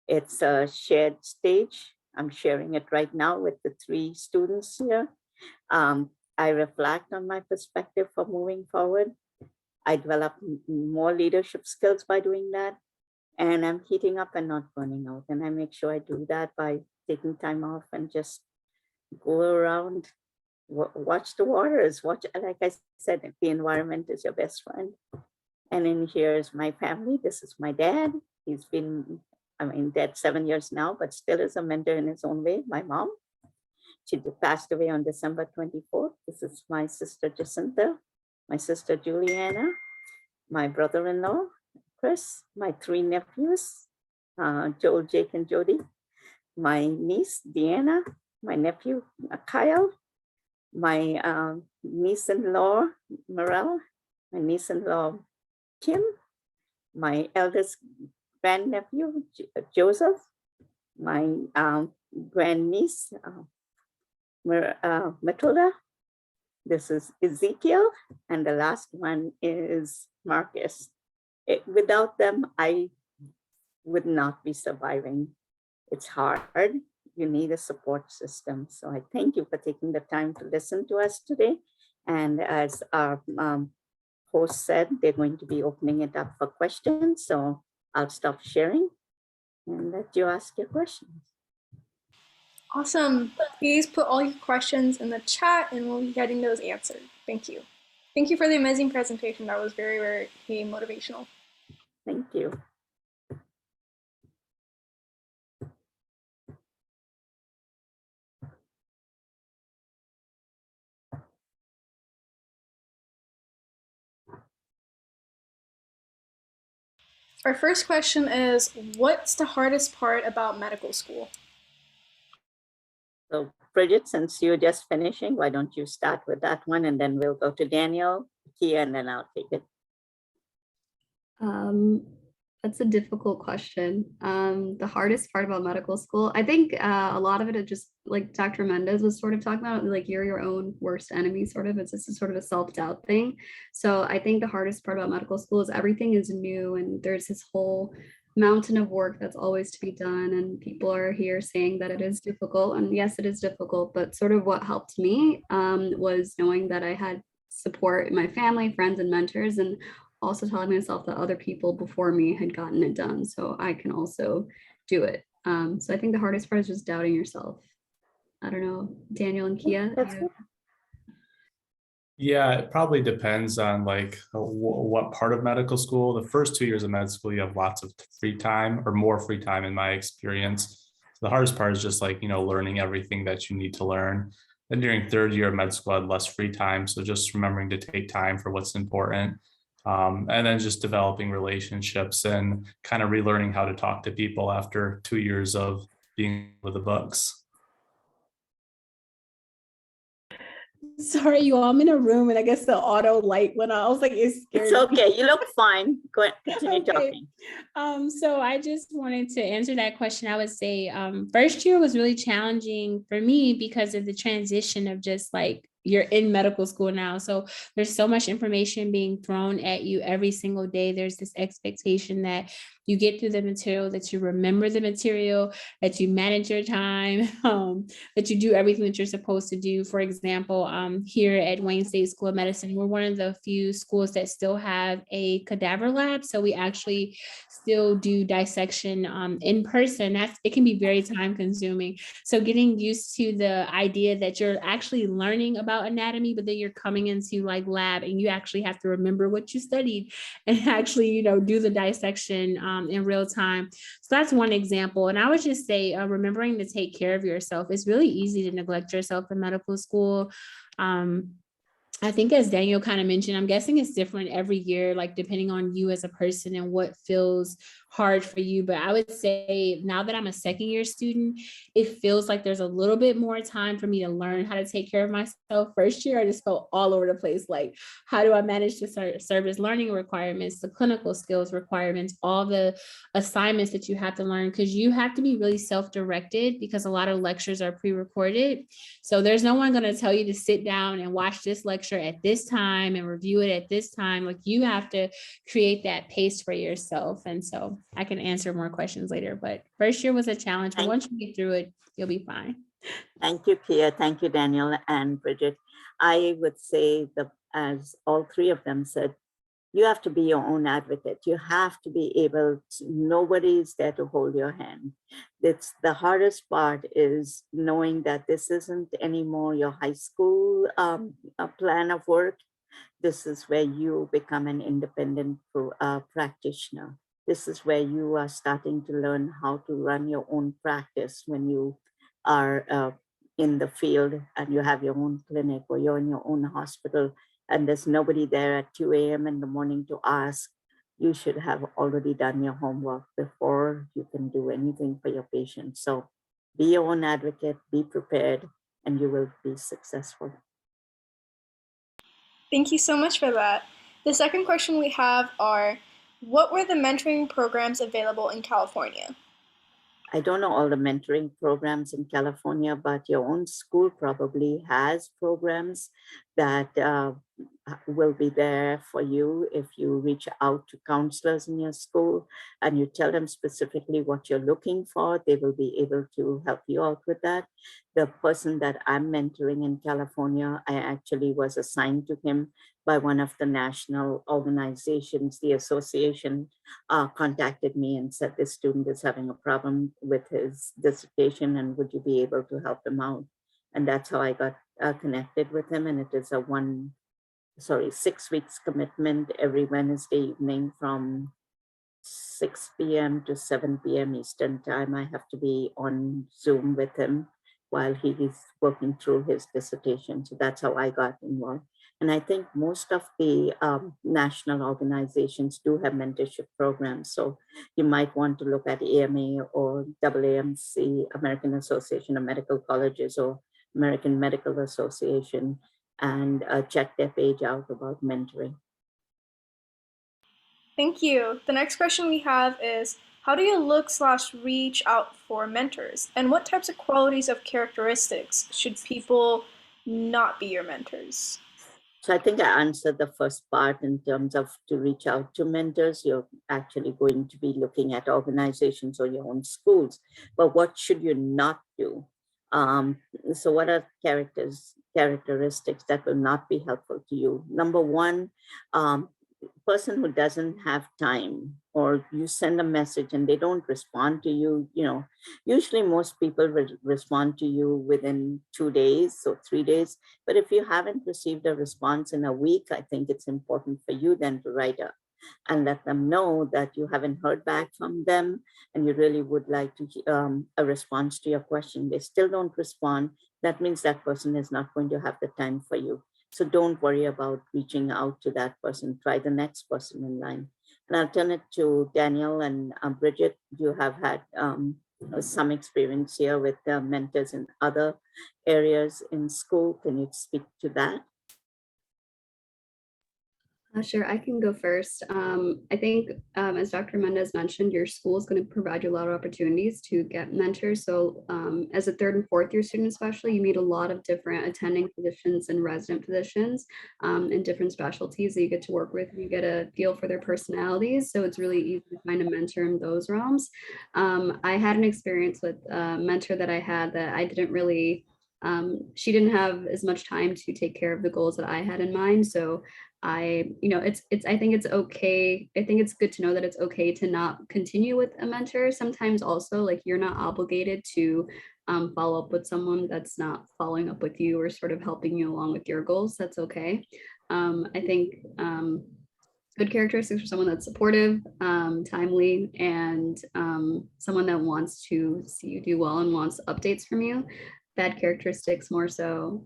It's a shared stage. I'm sharing it right now with the 3 students here. I reflect on my perspective for moving forward. I develop more leadership skills by doing that. And I'm heating up and not burning out. And I make sure I do that by taking time off and just go around, watch the waters, watch, like I said, the environment is your best friend. And in here is my family. This is my dad. He's been, dead 7 years now, but still is a mentor in his own way. My mom, she passed away on December 24th. This is my sister Jacinta, my sister Juliana, my brother-in-law, Chris, my 3 nephews, Joel, Jake, and Jody, my niece, Deanna, my nephew, Kyle, my niece-in-law, Morel, my niece-in-law, Kim, my eldest grandnephew, Joseph, my grandniece, Matilda. This is Ezekiel, and the last one is Marcus. Without them, I would not be surviving. It's hard. You need a support system. So I thank you for taking the time to listen to us today. And as our host said, they're going to be opening it up for questions. So I'll stop sharing and let you ask your questions. Awesome. Please put all your questions in the chat and we'll be getting those answered. Thank you. Thank you for the amazing presentation. That was very, very motivational. Thank you. Our first question is, what's the hardest part about medical school? So Brigid, since you're just finishing, why don't you start with that one, and then we'll go to Daniel, Kia, and then I'll take it. That's a difficult question. The hardest part about medical school, I think a lot of it is just like Dr. Mendez was sort of talking about, like you're your own worst enemy, sort of. It's just a sort of a self-doubt thing. So I think the hardest part about medical school is everything is new and there's this whole mountain of work that's always to be done. And people are here saying that it is difficult. And yes, it is difficult, but sort of what helped me was knowing that I had support in my family, friends, and mentors, and also telling myself that other people before me had gotten it done, so I can also do it. So I think the hardest part is just doubting yourself. I don't know, Daniel and Kia. That's good. Yeah, it probably depends on like what part of medical school. The first 2 years of med school, you have lots of free time or more free time in my experience. The hardest part is just like, learning everything that you need to learn. Then during third year of med school, I had less free time. So just remembering to take time for what's important. And then just developing relationships and kind of relearning how to talk to people after 2 years of being with the books. Sorry, you all, I'm in a room and I guess the auto light went on. I was like, it's scary. It's okay. You look fine. Go ahead, continue talking. So I just wanted to answer that question. I would say first year was really challenging for me because of the transition of just like you're in medical school now. So there's so much information being thrown at you every single day. There's this expectation that you get through the material, that you remember the material, that you manage your time, that you do everything that you're supposed to do. For example, here at Wayne State School of Medicine, we're one of the few schools that still have a cadaver lab. So we actually still do dissection in person. It can be very time consuming. So getting used to the idea that you're actually learning about anatomy, but then you're coming into like lab and you actually have to remember what you studied and actually, do the dissection in real time. So that's one example. And I would just say remembering to take care of yourself. It's really easy to neglect yourself in medical school. I think as Daniel kind of mentioned, I'm guessing it's different every year, like depending on you as a person and what feels hard for you. But I would say now that I'm a second year student, it feels like there's a little bit more time for me to learn how to take care of myself. First year, I just felt all over the place. Like, how do I manage the service learning requirements, the clinical skills requirements, all the assignments that you have to learn, because you have to be really self-directed because a lot of lectures are pre-recorded. So there's no one going to tell you to sit down and watch this lecture at this time and review it at this time. Like you have to create that pace for yourself. And so I can answer more questions later, but first year was a challenge, but once you get through it, you'll be fine. Thank you, Kia. Thank you, Daniel and Brigid. I would say that, as all three of them said, you have to be your own advocate. You have to be able to, nobody is there to hold your hand. It's the hardest part is knowing that this isn't anymore your high school plan of work. This is where you become an independent practitioner. This is where you are starting to learn how to run your own practice when you are in the field and you have your own clinic or you're in your own hospital and there's nobody there at 2 a.m. in the morning to ask. You should have already done your homework before you can do anything for your patient. So be your own advocate, be prepared, and you will be successful. Thank you so much for that. The second question we have are, what were the mentoring programs available in California? I don't know all the mentoring programs in California, but your own school probably has programs that will be there for you if you reach out to counselors in your school and you tell them specifically what you're looking for. They will be able to help you out with that. The person that I'm mentoring in California, I actually was assigned to him by one of the national organizations. The association contacted me and said, this student is having a problem with his dissertation and would you be able to help him out? And that's how I got connected with him. And it is a 6 weeks commitment every Wednesday evening from 6 p.m. to 7 p.m. Eastern time. I have to be on Zoom with him while he is working through his dissertation. So that's how I got involved. And I think most of the national organizations do have mentorship programs. So you might want to look at AMA or AAMC, American Association of Medical Colleges, or American Medical Association, and check their page out about mentoring. Thank you. The next question we have is, how do you look/reach out for mentors? And what types of qualities of characteristics should people not be your mentors? So I think I answered the first part in terms of to reach out to mentors. You're actually going to be looking at organizations or your own schools, but what should you not do? So what are characteristics that will not be helpful to you? Number one, person who doesn't have time, or you send a message and they don't respond to you, usually most people will respond to you within 2 days or 3 days. But if you haven't received a response in a week, I think it's important for you then to write up and let them know that you haven't heard back from them and you really would like to a response to your question. They still don't respond. That means that person is not going to have the time for you. So don't worry about reaching out to that person. Try the next person in line. And I'll turn it to Daniel and Brigid. You have had some experience here with mentors in other areas in school. Can you speak to that? Sure, I can go first. I think, as Dr. Mendez mentioned, your school is going to provide you a lot of opportunities to get mentors. So as a 3rd and 4th year student, especially, you meet a lot of different attending physicians and resident physicians in different specialties that you get to work with. You get a feel for their personalities. So it's really easy to find a mentor in those realms. I had an experience with a mentor that I had that I didn't really, she didn't have as much time to take care of the goals that I had in mind. So I think it's okay. I think it's good to know that it's okay to not continue with a mentor. Sometimes also, like, you're not obligated to follow up with someone that's not following up with you or sort of helping you along with your goals. That's okay. I think good characteristics for someone that's supportive, timely, and someone that wants to see you do well and wants updates from you. Bad characteristics more so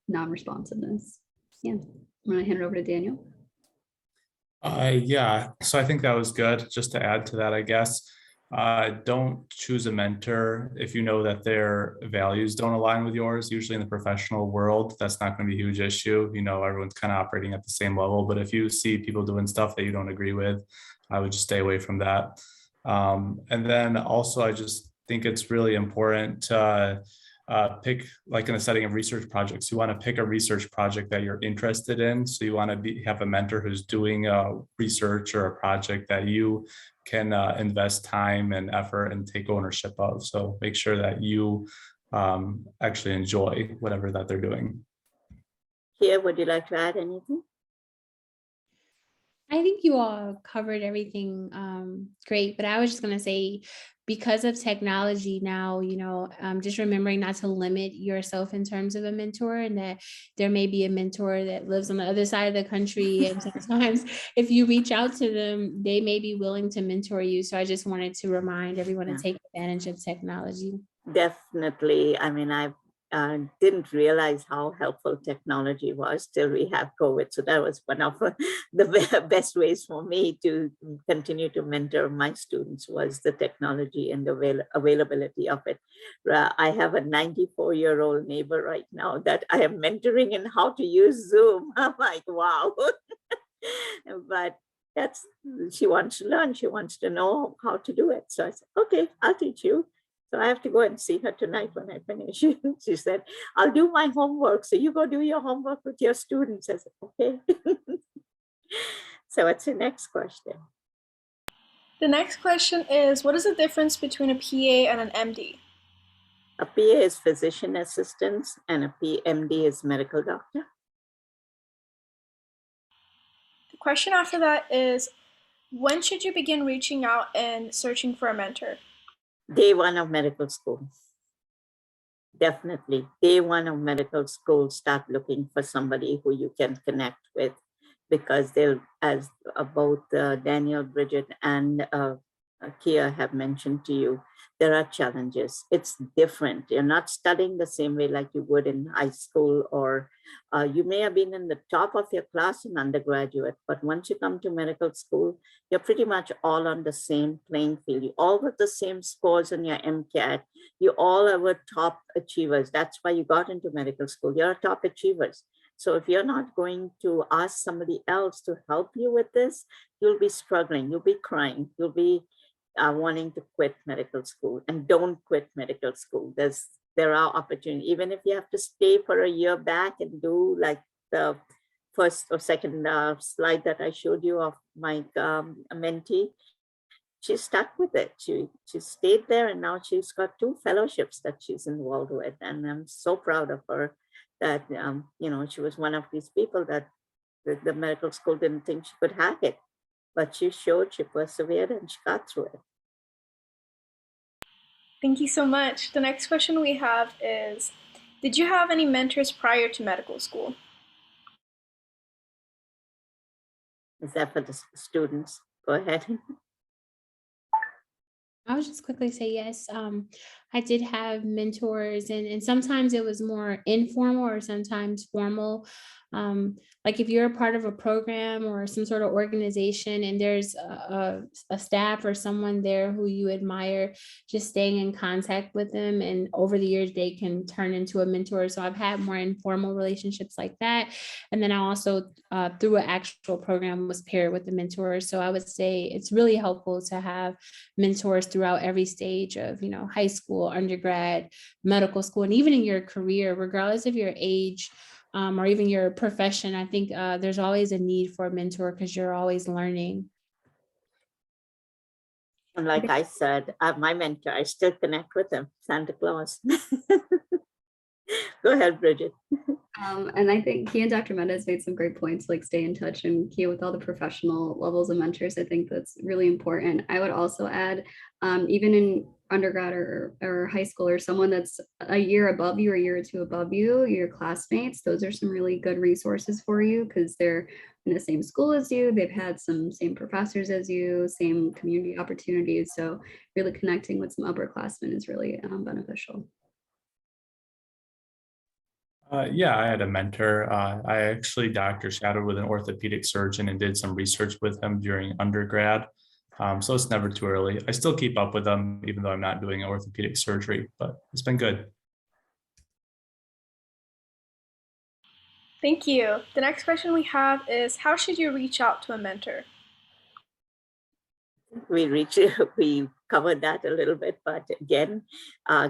non-responsiveness. Yeah. I'm going to hand it over to Daniel. Yeah, so I think that was good. Just to add to that, I guess, don't choose a mentor if you know that their values don't align with yours. Usually in the professional world, that's not going to be a huge issue. Everyone's kind of operating at the same level. But if you see people doing stuff that you don't agree with, I would just stay away from that. And then also, I just think it's really important to pick, like in the setting of research projects, you want to pick a research project that you're interested in. So you want to have a mentor who's doing research or a project that you can invest time and effort and take ownership of. So make sure that you actually enjoy whatever that they're doing. Kia, would you like to add anything? I think you all covered everything great, but I was just going to say, because of technology now, just remembering not to limit yourself in terms of a mentor, and that there may be a mentor that lives on the other side of the country. And sometimes if you reach out to them, they may be willing to mentor you. So I just wanted to remind everyone to take advantage of technology. Definitely. I mean, I didn't realize how helpful technology was till we have COVID. So that was one of the best ways for me to continue to mentor my students, was the technology and the availability of it. I have a 94-year-old neighbor right now that I am mentoring in how to use Zoom. I'm like, wow. But she wants to learn. She wants to know how to do it. So I said, okay, I'll teach you. So I have to go and see her tonight when I finish. She said, I'll do my homework. So you go do your homework with your students. I said, okay. So what's the next question? The next question is, what is the difference between a PA and an MD? A PA is physician assistant and a PMD is medical doctor. The question after that is, when should you begin reaching out and searching for a mentor? Day one of medical school. Definitely. Day one of medical school, start looking for somebody who you can connect with, because they'll, as both Daniel, Brigid, and Kia have mentioned to you, there are challenges. It's different. You're not studying the same way like you would in high school, or you may have been in the top of your class in undergraduate, but once you come to medical school, you're pretty much all on the same playing field. You all got the same scores on your MCAT. You all are top achievers. That's why you got into medical school. You're top achievers. So if you're not going to ask somebody else to help you with this, you'll be struggling, you'll be crying, you'll be wanting to quit medical school. And don't quit medical school. There are opportunities, even if you have to stay for a year back and do like the first or second slide that I showed you of my mentee. She stuck with it. She stayed there, and now she's got 2 fellowships that she's involved with. And I'm so proud of her that, you know, she was one of these people that the medical school didn't think she could hack it, but she showed, she persevered, and she got through it. Thank you so much. The next question we have is, did you have any mentors prior to medical school? Is that for the students? Go ahead. I would just quickly say yes. I did have mentors, and sometimes it was more informal or sometimes formal. Like if you're a part of a program or some sort of organization and there's a staff or someone there who you admire, just staying in contact with them, and over the years they can turn into a mentor. So I've had more informal relationships like that. And then I also through an actual program was paired with a mentor. So I would say it's really helpful to have mentors throughout every stage of, you know, high school, undergrad, medical school, and even in your career, regardless of your age or even your profession. I think there's always a need for a mentor because you're always learning. And like I said, my mentor, I still connect with him, Santa Claus. Go ahead, Brigid. And I think he and Dr. Mendez made some great points, like stay in touch, and Kia with all the professional levels of mentors. I think that's really important. I would also add, even in undergrad or high school, or someone that's a year above you or a year or 2 above you, your classmates, those are some really good resources for you because they're in the same school as you. They've had some same professors as you, same community opportunities. So really connecting with some upperclassmen is really beneficial. Yeah, I had a mentor. I actually doctor shadowed with an orthopedic surgeon and did some research with him during undergrad. So it's never too early. I still keep up with them, even though I'm not doing orthopedic surgery, but it's been good. Thank you. The next question we have is, how should you reach out to a mentor? We covered that a little bit, but again,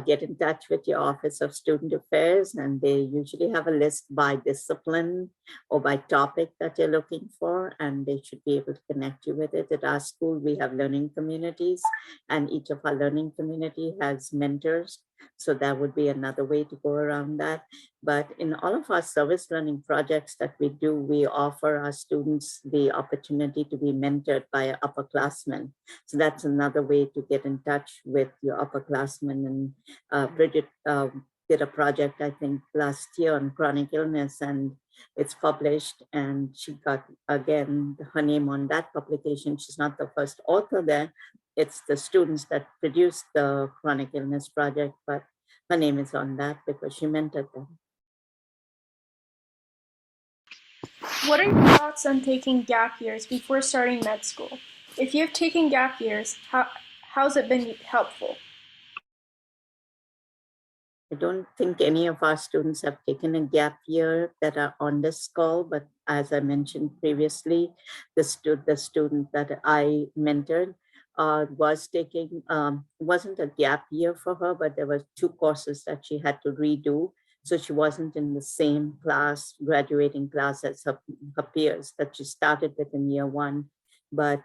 get in touch with your Office of Student Affairs, and they usually have a list by discipline or by topic that you're looking for, and they should be able to connect you with it. At our school, we have learning communities, and each of our learning community has mentors. So that would be another way to go around that. But in all of our service learning projects that we do, we offer our students the opportunity to be mentored by upperclassmen. So that's another way to get in touch with your upperclassmen. And Brigid did a project, I think, last year on chronic illness, and it's published, and she got, again, her name on that publication. She's not the first author there. It's the students that produced the chronic illness project, but her name is on that because she mentored them. What are your thoughts on taking gap years before starting med school? If you have taken gap years, how's it been helpful? I don't think any of our students have taken a gap year that are on this call, but as I mentioned previously, the student that I mentored was taking, wasn't a gap year for her, but there were 2 courses that she had to redo. So she wasn't in the same class, graduating class as her peers that she started with in year 1. But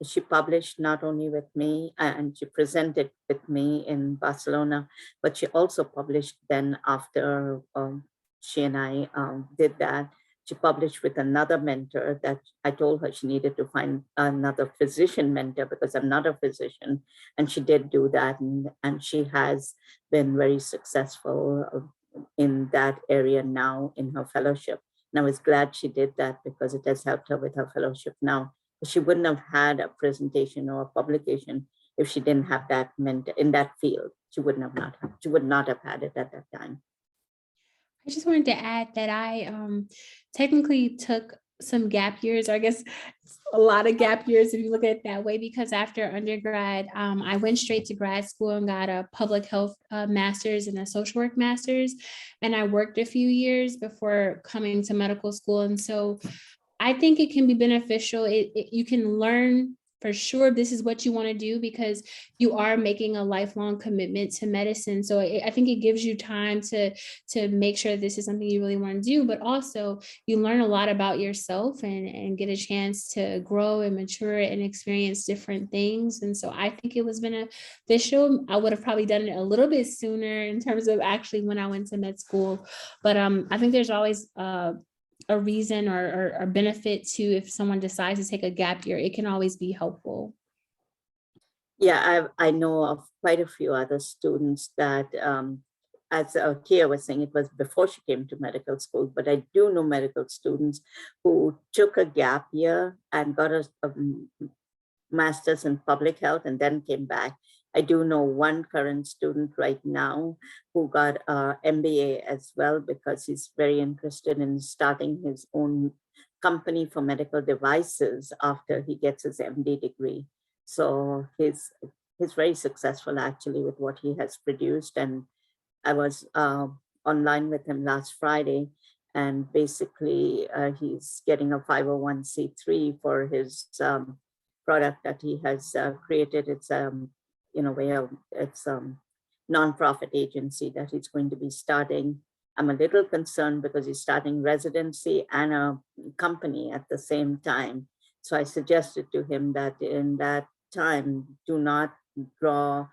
she published not only with me, and she presented with me in Barcelona, but she also published then after she and I did that. She published with another mentor that I told her she needed to find another physician mentor because I'm not a physician. And she did do that. And she has been very successful in that area now in her fellowship. And I was glad she did that because it has helped her with her fellowship now. She wouldn't have had a presentation or a publication if she didn't have that in that field. She would not have had it at that time. I just wanted to add that I technically took some gap years, or I guess a lot of gap years if you look at it that way, because after undergrad, I went straight to grad school and got a public health master's and a social work master's. And I worked a few years before coming to medical school. And so I think it can be beneficial. You can learn for sure this is what you want to do because you are making a lifelong commitment to medicine. So I think it gives you time to make sure this is something you really want to do, but also you learn a lot about yourself and get a chance to grow and mature and experience different things. And so I think it was beneficial. I would have probably done it a little bit sooner in terms of actually when I went to med school. But I think there's always a reason or a benefit to if someone decides to take a gap year, it can always be helpful. Yeah, I know of quite a few other students that, as Kia was saying, it was before she came to medical school, but I do know medical students who took a gap year and got a master's in public health and then came back. I do know one current student right now who got an MBA as well because he's very interested in starting his own company for medical devices after he gets his MD degree. So he's very successful actually with what he has produced. And I was online with him last Friday, and basically he's getting a 501c3 for his product that he has created. It's it's a nonprofit agency that he's going to be starting. I'm a little concerned because he's starting residency and a company at the same time. So I suggested to him that in that time, do not draw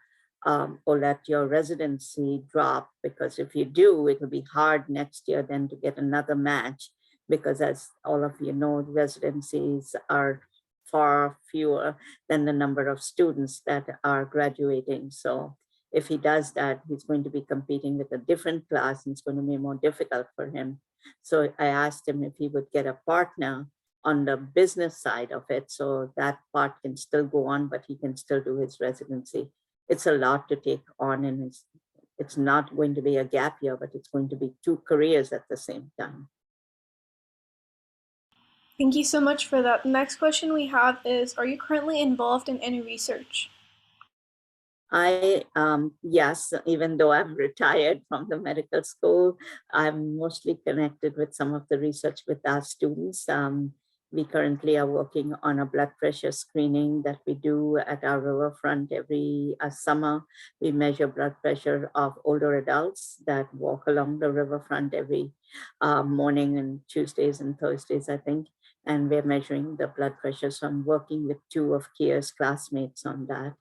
or let your residency drop, because if you do, it will be hard next year then to get another match, because as all of you know, residencies are far fewer than the number of students that are graduating. So if he does that, he's going to be competing with a different class and it's going to be more difficult for him. So I asked him if he would get a partner on the business side of it, so that part can still go on, but he can still do his residency. It's a lot to take on, and it's not going to be a gap year, but it's going to be two careers at the same time. Thank you so much for that. The next question we have is, are you currently involved in any research? Yes, even though I'm retired from the medical school, I'm mostly connected with some of the research with our students. We currently are working on a blood pressure screening that we do at our riverfront every summer. We measure blood pressure of older adults that walk along the riverfront every morning and Tuesdays and Thursdays, I think. And we're measuring the blood pressure. So I'm working with two of Kia's classmates on that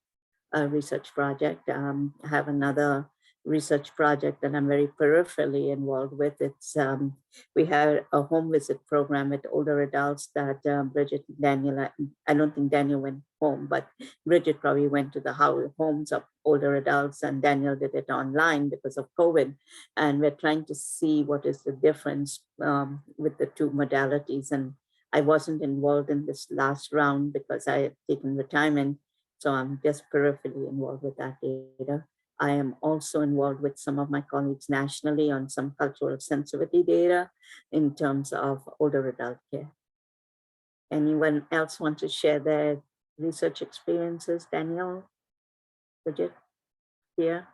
research project. I have another research project that I'm very peripherally involved with. It's we have a home visit program with older adults that Brigid, Daniel, I don't think Daniel went home, but Brigid probably went to the homes of older adults, and Daniel did it online because of COVID. And we're trying to see what is the difference with the two modalities. And I wasn't involved in this last round because I had taken retirement. So I'm just peripherally involved with that data. I am also involved with some of my colleagues nationally on some cultural sensitivity data in terms of older adult care. Anyone else want to share their research experiences? Daniel, Brigid, here?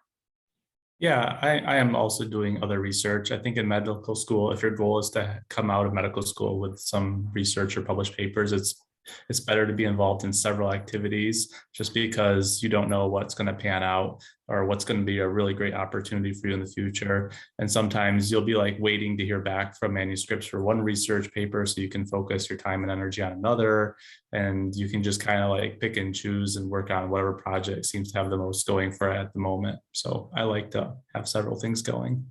Yeah, I am also doing other research. I think in medical school, if your goal is to come out of medical school with some research or published papers, it's better to be involved in several activities, just because you don't know what's going to pan out or what's going to be a really great opportunity for you in the future. And sometimes you'll be like waiting to hear back from manuscripts for one research paper so you can focus your time and energy on another. And you can just kind of like pick and choose and work on whatever project seems to have the most going for it at the moment. So I like to have several things going.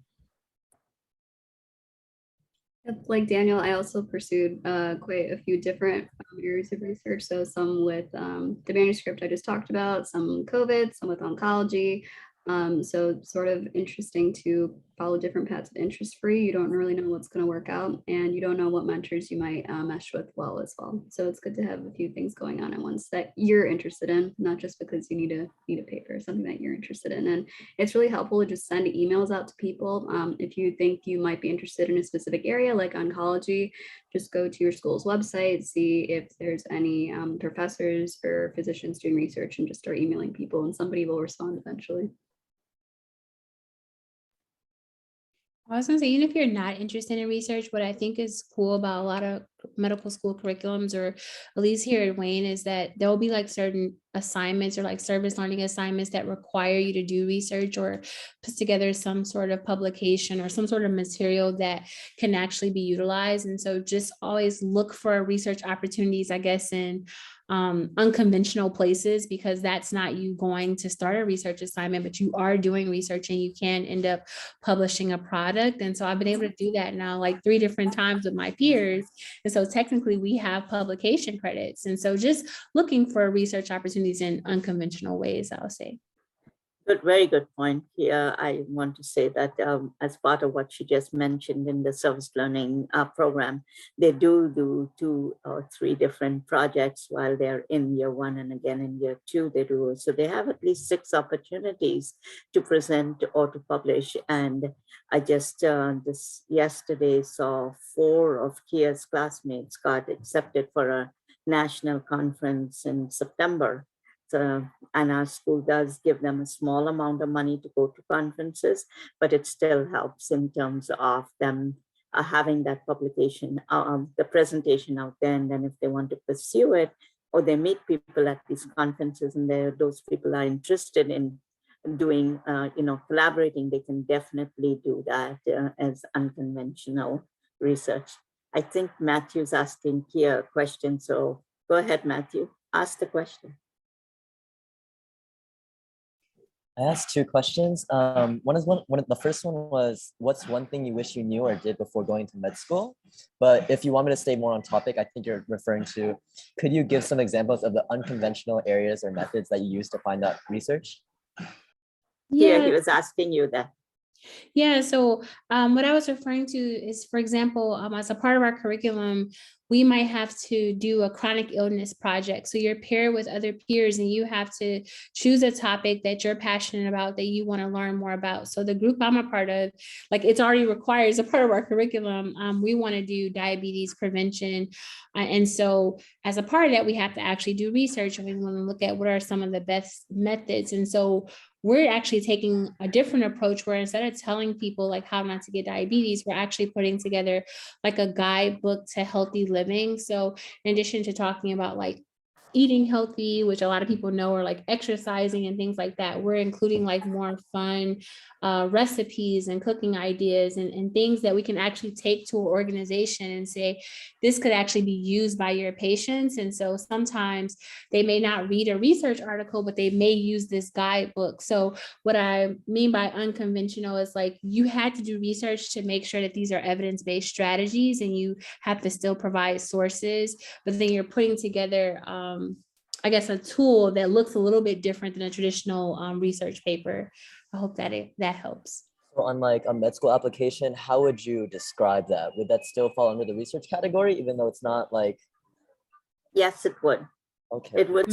Like Daniel, I also pursued quite a few different areas of research. So some with the manuscript I just talked about, some COVID, some with oncology. So it's sort of interesting to follow different paths of interest for you. You don't really know what's going to work out, and you don't know what mentors you might mesh with well as well. So it's good to have a few things going on at once that you're interested in, not just because you need a paper, something that you're interested in. And it's really helpful to just send emails out to people. If you think you might be interested in a specific area like oncology, just go to your school's website, see if there's any professors or physicians doing research, and just start emailing people, and somebody will respond eventually. I was gonna say, even if you're not interested in research, what I think is cool about a lot of medical school curriculums, or at least here at Wayne, is that there will be like certain assignments or like service learning assignments that require you to do research or put together some sort of publication or some sort of material that can actually be utilized. And so just always look for research opportunities, I guess, in unconventional places, because that's not you going to start a research assignment, but you are doing research and you can end up publishing a product. And so I've been able to do that now like 3 different times with my peers. And so technically we have publication credits. And so just looking for research opportunities in unconventional ways, I'll say. Good, very good point here. I want to say that as part of what she just mentioned in the service learning program, they do 2 or 3 different projects while they're in year 1, and again in year 2 they do. So they have at least 6 opportunities to present or to publish. And I just this yesterday saw 4 of Kia's classmates got accepted for a national conference in September. And our school does give them a small amount of money to go to conferences, but it still helps in terms of them having that publication, the presentation out there. And then if they want to pursue it, or they meet people at these conferences and those people are interested in doing, collaborating, they can definitely do that as unconventional research. I think Matthew's asking Kia a question. So go ahead, Matthew, ask the question. I asked 2 questions. The first one was, what's one thing you wish you knew or did before going to med school? But if you want me to stay more on topic, I think you're referring to, could you give some examples of the unconventional areas or methods that you use to find out research? Yeah, he was asking you that. Yeah, so what I was referring to is, for example, as a part of our curriculum, we might have to do a chronic illness project. So you're paired with other peers and you have to choose a topic that you're passionate about, that you want to learn more about. So the group I'm a part of, like, it's already required as a part of our curriculum. We want to do diabetes prevention. And so as a part of that, we have to actually do research, and we want to look at what are some of the best methods. And so we're actually taking a different approach, where instead of telling people like how not to get diabetes, we're actually putting together like a guidebook to healthy living. So in addition to talking about like eating healthy, which a lot of people know, or like exercising and things like that, we're including like more fun recipes and cooking ideas and things that we can actually take to an organization and say, this could actually be used by your patients. And so sometimes they may not read a research article, but they may use this guidebook. So what I mean by unconventional is like, you had to do research to make sure that these are evidence-based strategies, and you have to still provide sources, but then you're putting together I guess a tool that looks a little bit different than a traditional research paper. I hope that that helps. So on like a med school application, how would you describe that? Would that still fall under the research category, even though it's not like? Yes, it would. Okay. It would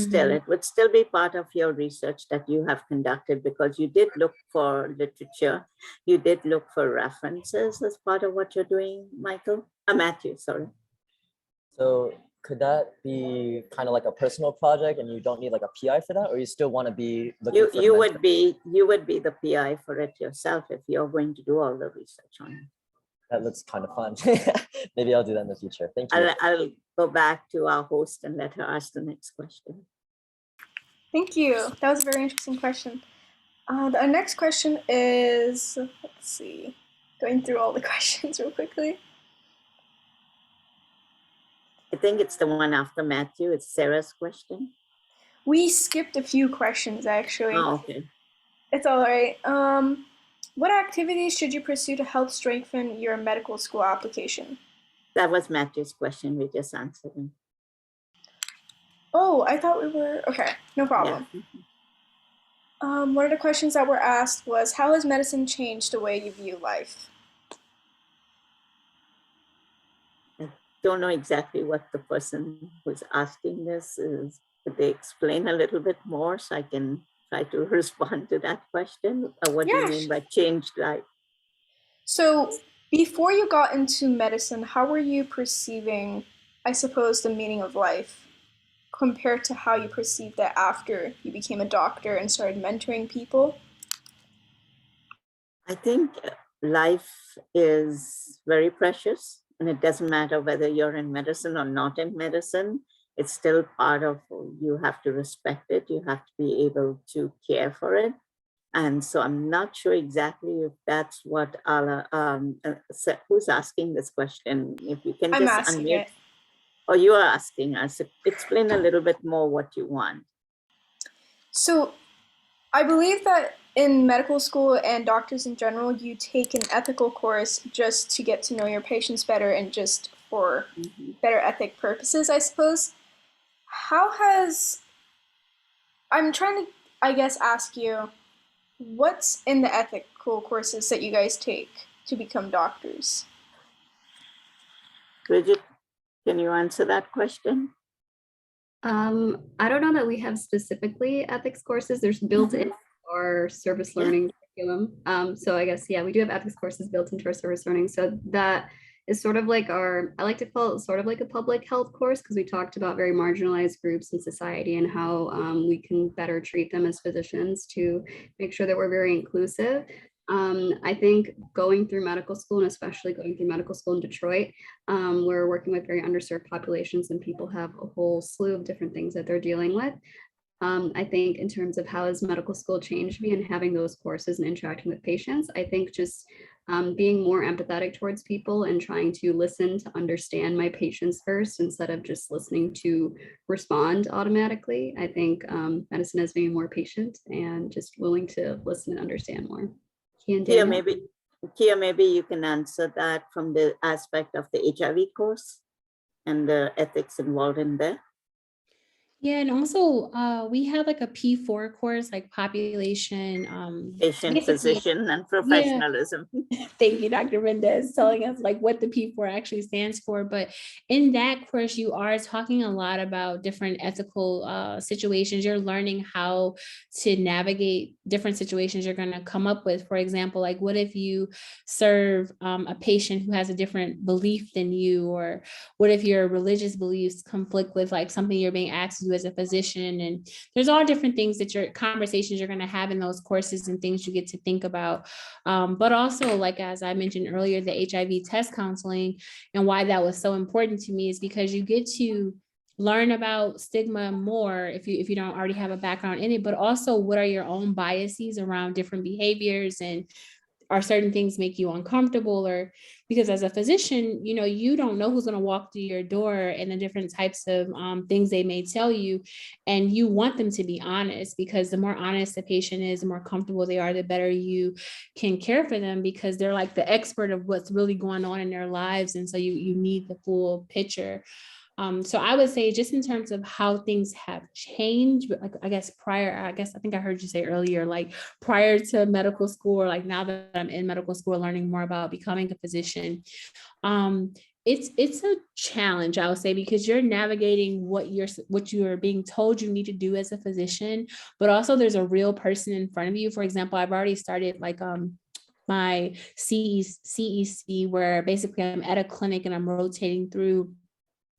still be part of your research that you have conducted, because you did look for literature. You did look for references as part of what you're doing, Matthew, sorry. So could that be kind of like a personal project and you don't need like a PI for that, or you still want to be looking for you would be the PI for it yourself if you're going to do all the research on it. That looks kind of fun. Maybe I'll do that in the future. Thank you. I'll go back to our host and let her ask the next question. Thank you. That was a very interesting question. The next question is, let's see, going through all the questions real quickly. I think it's the one after Matthew. It's Sarah's question. We skipped a few questions, actually. Oh, okay. It's all right. What activities should you pursue to help strengthen your medical school application? That was Matthew's question. We just answered him. Oh, I thought we were, okay, no problem. Yeah. One of the questions that were asked was, how has medicine changed the way you view life? Don't know exactly what the person who's asking this is. Could they explain a little bit more so I can try to respond to that question? Or what do you Yeah. mean by changed life? So, before you got into medicine, how were you perceiving, I suppose, the meaning of life compared to how you perceived it after you became a doctor and started mentoring people? I think life is very precious, and it doesn't matter whether you're in medicine or not in medicine. It's still part of, you have to respect it. You have to be able to care for it. And so I'm not sure exactly if that's what Ala, who's asking this question. If you can I'm just asking unmute, it. or you are asking us, explain a little bit more what you want. So, I believe that in medical school and doctors in general, you take an ethical course just to get to know your patients better and just for Mhm. better ethic purposes, I suppose. How has, I'm trying to, I guess, ask you, what's in the ethical courses that you guys take to become doctors? Brigid, can you answer that question? I don't know that we have specifically ethics courses. There's built in our service Yeah. learning curriculum. So I guess, yeah, we do have ethics courses built into our service learning. So that is sort of like our, I like to call it sort of like a public health course, because we talked about very marginalized groups in society and how we can better treat them as physicians to make sure that we're very inclusive. I think going through medical school, and especially going through medical school in Detroit, we're working with very underserved populations, and people have a whole slew of different things that they're dealing with. I think in terms of how has medical school changed me and having those courses and interacting with patients, I think just being more empathetic towards people and trying to listen to understand my patients first instead of just listening to respond automatically. I think medicine has made me more patient and just willing to listen and understand more. Kia and Kia, Daniel? maybe you can answer that from the aspect of the HIV course and the ethics involved in there. Yeah, and also we have like a P4 course, like population, Patient, basically, physician, and yeah. professionalism. Thank you, Dr. Mendez, telling us like what the P4 actually stands for. But in that course, you are talking a lot about different ethical situations. You're learning how to navigate different situations you're going to come up with. For example, like what if you serve a patient who has a different belief than you, or what if your religious beliefs conflict with like something you're being asked to do as a physician? And there's all different things that your conversations you're going to have in those courses and things you get to think about. But also, like as I mentioned earlier, the HIV test counseling, and why that was so important to me is because you get to learn about stigma more if you don't already have a background in it, but also what are your own biases around different behaviors, and are certain things make you uncomfortable? Or because as a physician, you don't know who's going to walk through your door and the different types of things they may tell you, and you want them to be honest, because the more honest the patient is, the more comfortable they are, the better you can care for them, because they're like the expert of what's really going on in their lives, and so you need the full picture. So I would say just in terms of how things have changed, like I think I heard you say earlier, like prior to medical school, or like now that I'm in medical school, learning more about becoming a physician, it's a challenge, I would say, because you're navigating what you're being told you need to do as a physician, but also there's a real person in front of you. For example, I've already started like my CEC, where basically I'm at a clinic and I'm rotating through.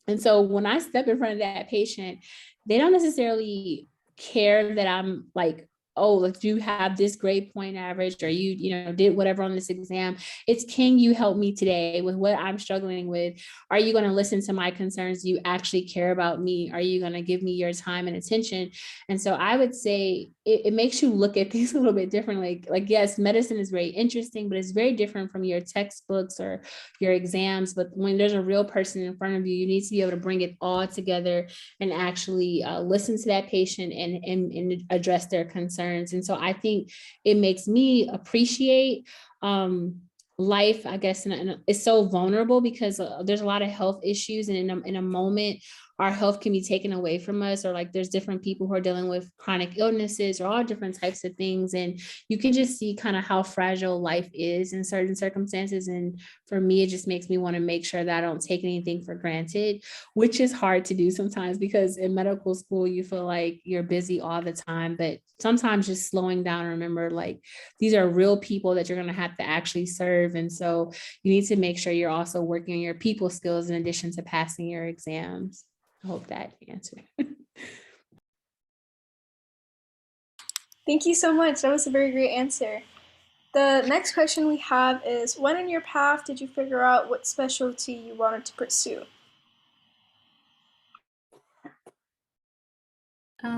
And so when I step in front of that patient, they don't necessarily care that I'm like, oh, like you have this grade point average, or you did whatever on this exam. It's, can you help me today with what I'm struggling with? Are you going to listen to my concerns? Do you actually care about me? Are you going to give me your time and attention? And so I would say it makes you look at things a little bit differently. Like, yes, medicine is very interesting, but it's very different from your textbooks or your exams. But when there's a real person in front of you, you need to be able to bring it all together and actually listen to that patient and address their concerns. And so I think it makes me appreciate life, I guess, and it's so vulnerable, because there's a lot of health issues, and in a moment our health can be taken away from us, or like there's different people who are dealing with chronic illnesses or all different types of things. And you can just see kind of how fragile life is in certain circumstances. And for me, it just makes me want to make sure that I don't take anything for granted, which is hard to do sometimes because in medical school, you feel like you're busy all the time. But sometimes just slowing down and remember, like, these are real people that you're going to have to actually serve. And so you need to make sure you're also working on your people skills in addition to passing your exams. I hope that answered. Thank you so much. That was a very great answer. The next question we have is, when in your path did you figure out what specialty you wanted to pursue?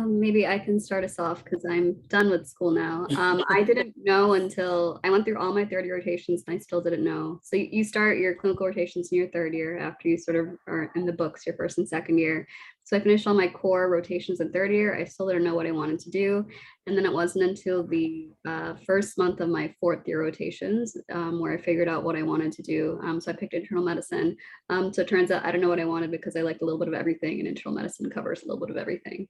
Maybe I can start us off because I'm done with school now. I didn't know until I went through all my third year rotations and I still didn't know. So you start your clinical rotations in your third year after you sort of are in the books your first and second year. So I finished all my core rotations in third year. I still didn't know what I wanted to do. And then it wasn't until the first month of my fourth year rotations where I figured out what I wanted to do. So I picked internal medicine. So it turns out I don't know what I wanted because I liked a little bit of everything, and internal medicine covers a little bit of everything.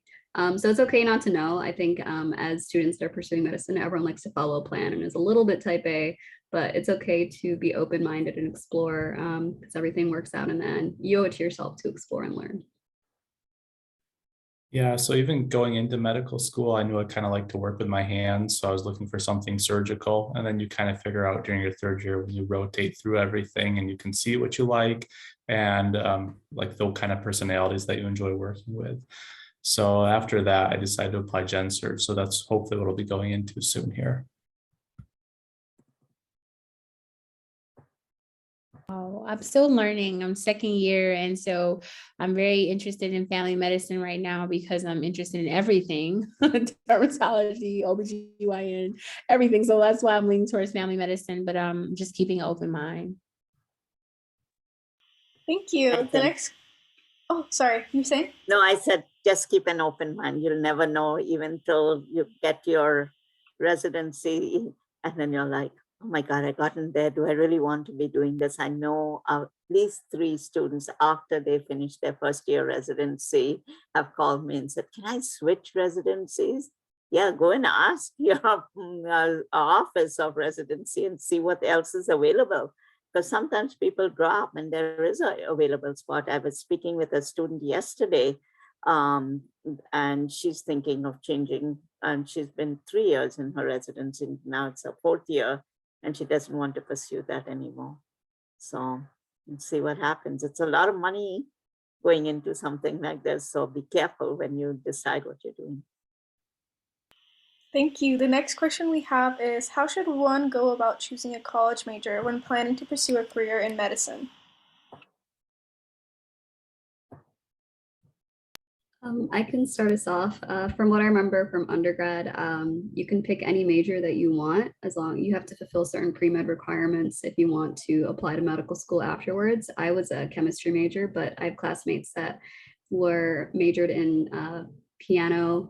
So it's okay not to know. I think as students that are pursuing medicine, everyone likes to follow a plan and is a little bit type A, but it's okay to be open-minded and explore because everything works out in the end. You owe it to yourself to explore and learn. Yeah, so even going into medical school, I knew I kind of like to work with my hands. So I was looking for something surgical. And then you kind of figure out during your third year when you rotate through everything and you can see what you like and like the kind of personalities that you enjoy working with. So after that, I decided to apply Gen Surg. So that's hopefully what I'll be going into soon here. Oh, I'm still learning. I'm second year. And so I'm very interested in family medicine right now because I'm interested in everything, dermatology, OBGYN, everything. So that's why I'm leaning towards family medicine, but I'm just keeping an open mind. Thank you. The next, oh, sorry, you were saying? No, I said just keep an open mind. You'll never know even till you get your residency and then you're like, oh my God, I got in there. Do I really want to be doing this? I know at least 3 students after they finished their first year residency have called me and said, can I switch residencies? Yeah, go and ask your office of residency and see what else is available. Because sometimes people drop and there is an available spot. I was speaking with a student yesterday and she's thinking of changing, and she's been 3 years in her residency. Now it's her 4th year and she doesn't want to pursue that anymore. So let's see what happens. It's a lot of money going into something like this. So be careful when you decide what you're doing. Thank you. The next question we have is, how should one go about choosing a college major when planning to pursue a career in medicine? I can start us off. From what I remember from undergrad, you can pick any major that you want as long you have to fulfill certain pre-med requirements if you want to apply to medical school afterwards. I was a chemistry major, but I have classmates that were majored in piano,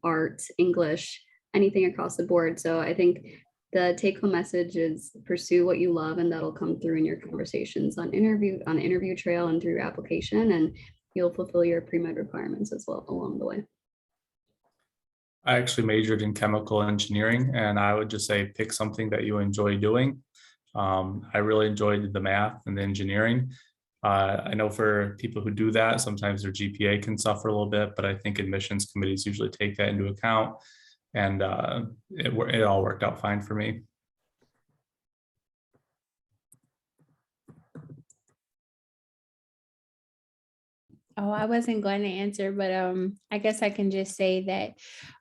art, English, anything across the board. So I think the take-home message is pursue what you love, and that'll come through in your conversations on the interview trail and through your application, and you'll fulfill your pre-med requirements as well along the way. I actually majored in chemical engineering, and I would just say pick something that you enjoy doing. I really enjoyed the math and the engineering. I know for people who do that, sometimes their GPA can suffer a little bit, but I think admissions committees usually take that into account, and it all worked out fine for me. Oh, I wasn't going to answer, but I guess I can just say that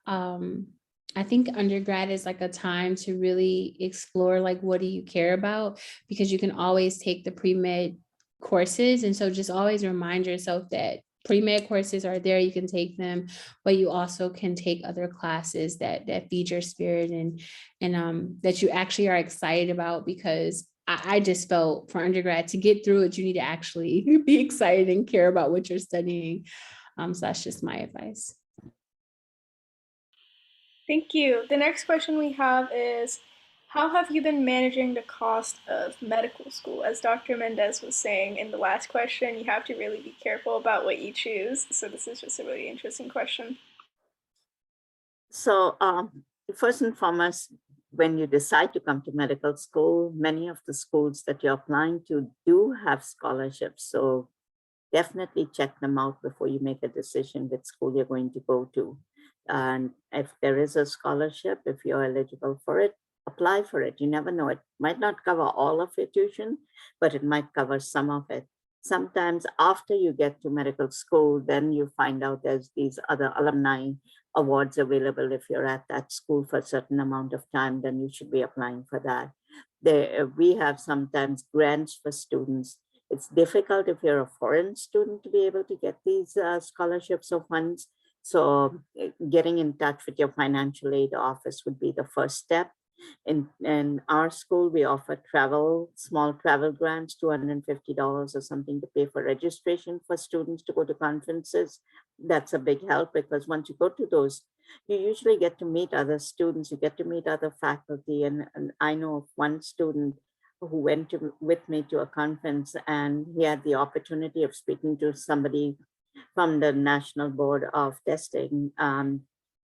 I think undergrad is like a time to really explore, like, what do you care about? Because you can always take the pre-med courses. And so just always remind yourself that pre-med courses are there, you can take them, but you also can take other classes that feed your spirit and that you actually are excited about, because I just felt for undergrad to get through it, you need to actually be excited and care about what you're studying. So that's just my advice. Thank you. The next question we have is, How have you been managing the cost of medical school? As Dr. Mendez was saying in the last question, you have to really be careful about what you choose. So this is just a really interesting question. So first and foremost, when you decide to come to medical school, many of the schools that you're applying to do have scholarships. So definitely check them out before you make a decision which school you're going to go to. And if there is a scholarship, if you're eligible for it, apply for it. You never know. It might not cover all of your tuition, but it might cover some of it. Sometimes after you get to medical school, then you find out there's these other alumni awards available. If you're at that school for a certain amount of time, then you should be applying for that. We have sometimes grants for students. It's difficult if you're a foreign student to be able to get these scholarships or funds. So getting in touch with your financial aid office would be the first step. In our school, we offer small travel grants, $250 or something to pay for registration for students to go to conferences. That's a big help because once you go to those, you usually get to meet other students, you get to meet other faculty. And I know of one student who went with me to a conference, and he had the opportunity of speaking to somebody from the National Board of Testing.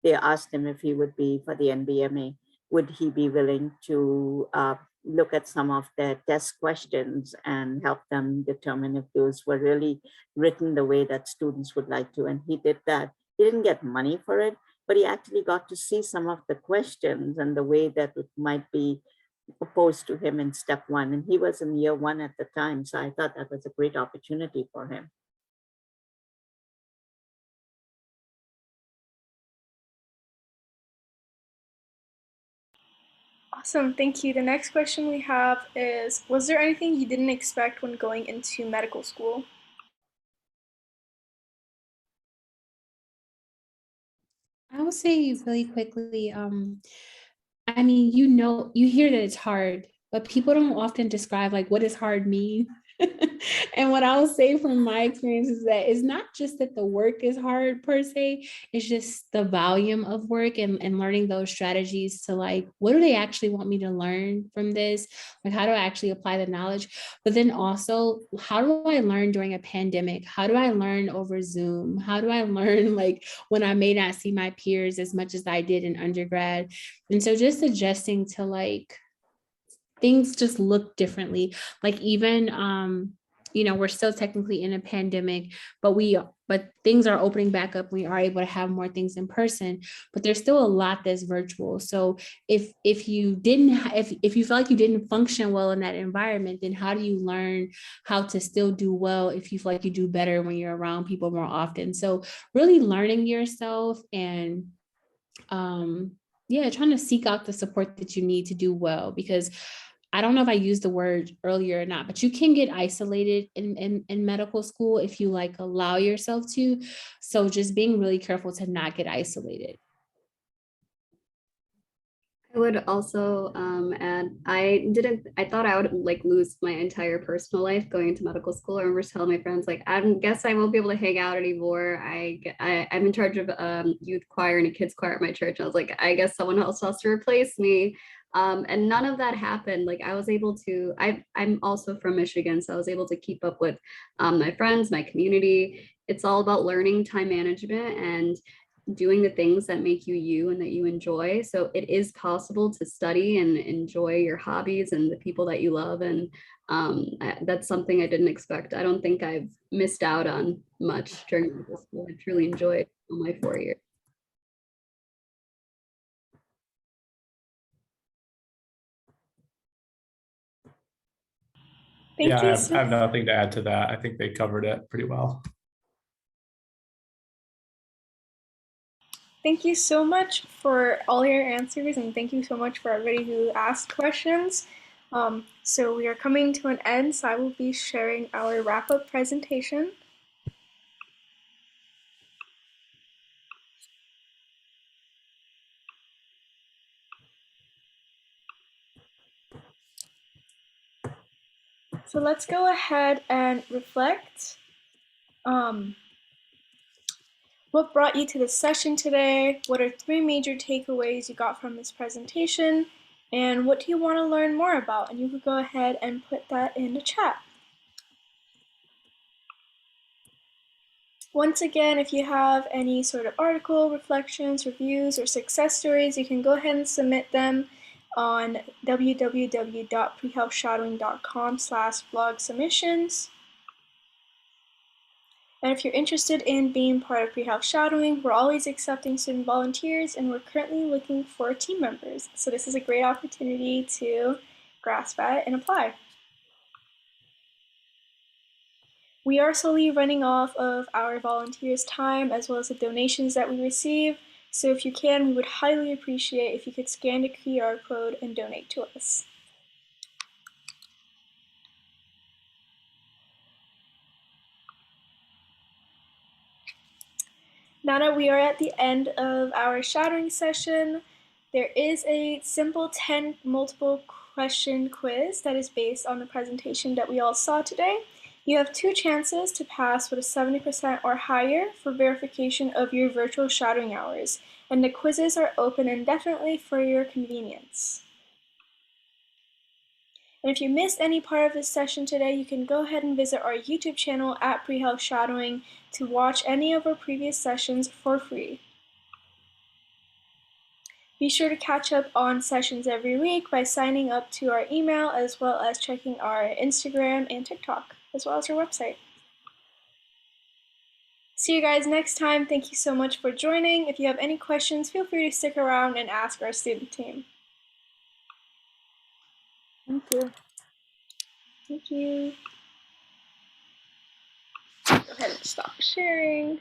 They asked him if he would be for the NBMA. Would he be willing to look at some of their test questions and help them determine if those were really written the way that students would like to? And he did that. He didn't get money for it, but he actually got to see some of the questions and the way that it might be opposed to him in step one. And he was in year one at the time. So I thought that was a great opportunity for him. Awesome, thank you. The next question we have is, was there anything you didn't expect when going into medical school? I will say really quickly, I mean, you hear that it's hard, but people don't often describe like what does hard mean. And what I'll say from my experience is that it's not just that the work is hard per se, it's just the volume of work and learning those strategies to like, what do they actually want me to learn from this? Like, how do I actually apply the knowledge? But then also, how do I learn during a pandemic? How do I learn over Zoom? How do I learn like when I may not see my peers as much as I did in undergrad? And so just adjusting to like, things just look differently. Like even we're still technically in a pandemic, but things are opening back up. We are able to have more things in person, but there's still a lot that's virtual. So if you feel like you didn't function well in that environment, then how do you learn how to still do well if you feel like you do better when you're around people more often? So really learning yourself and trying to seek out the support that you need to do well, because I don't know if I used the word earlier or not, but you can get isolated in medical school if you like allow yourself to. So just being really careful to not get isolated. I would also add, I thought I would like lose my entire personal life going into medical school. I remember telling my friends, like, I guess I won't be able to hang out anymore. I'm in charge of youth choir and a kids choir at my church. I was like, I guess someone else has to replace me. And none of that happened. Like I was able to, I'm also from Michigan, so I was able to keep up with my friends, my community. It's all about learning time management and doing the things that make you you and that you enjoy. So it is possible to study and enjoy your hobbies and the people that you love. And that's something I didn't expect. I don't think I've missed out on much during medical school. I truly enjoyed my 4 years. Thank Yeah, you. I have nothing to add to that. I think they covered it pretty well. Thank you so much for all your answers, and thank you so much for everybody who asked questions. So we are coming to an end, so I will be sharing our wrap-up presentation. So let's go ahead and reflect. What brought you to this session today? What are 3 major takeaways you got from this presentation? And what do you want to learn more about? And you could go ahead and put that in the chat. Once again, if you have any sort of article, reflections, reviews, or success stories, you can go ahead and submit them on www.prehealthshadowing.com/blog submissions. And if you're interested in being part of pre-health shadowing, we're always accepting student volunteers, and we're currently looking for team members. So this is a great opportunity to grasp at and apply. We are slowly running off of our volunteers' time as well as the donations that we receive. So if you can, we would highly appreciate if you could scan the QR code and donate to us. Now that we are at the end of our shadowing session, there is a simple 10 multiple question quiz that is based on the presentation that we all saw today. You have 2 chances to pass with a 70% or higher for verification of your virtual shadowing hours, and the quizzes are open indefinitely for your convenience. And if you missed any part of this session today, you can go ahead and visit our YouTube channel at Pre-Health Shadowing to watch any of our previous sessions for free. Be sure to catch up on sessions every week by signing up to our email as well as checking our Instagram and TikTok, as well as our website. See you guys next time. Thank you so much for joining. If you have any questions, feel free to stick around and ask our student team. Thank you. Thank you. Go ahead and stop sharing.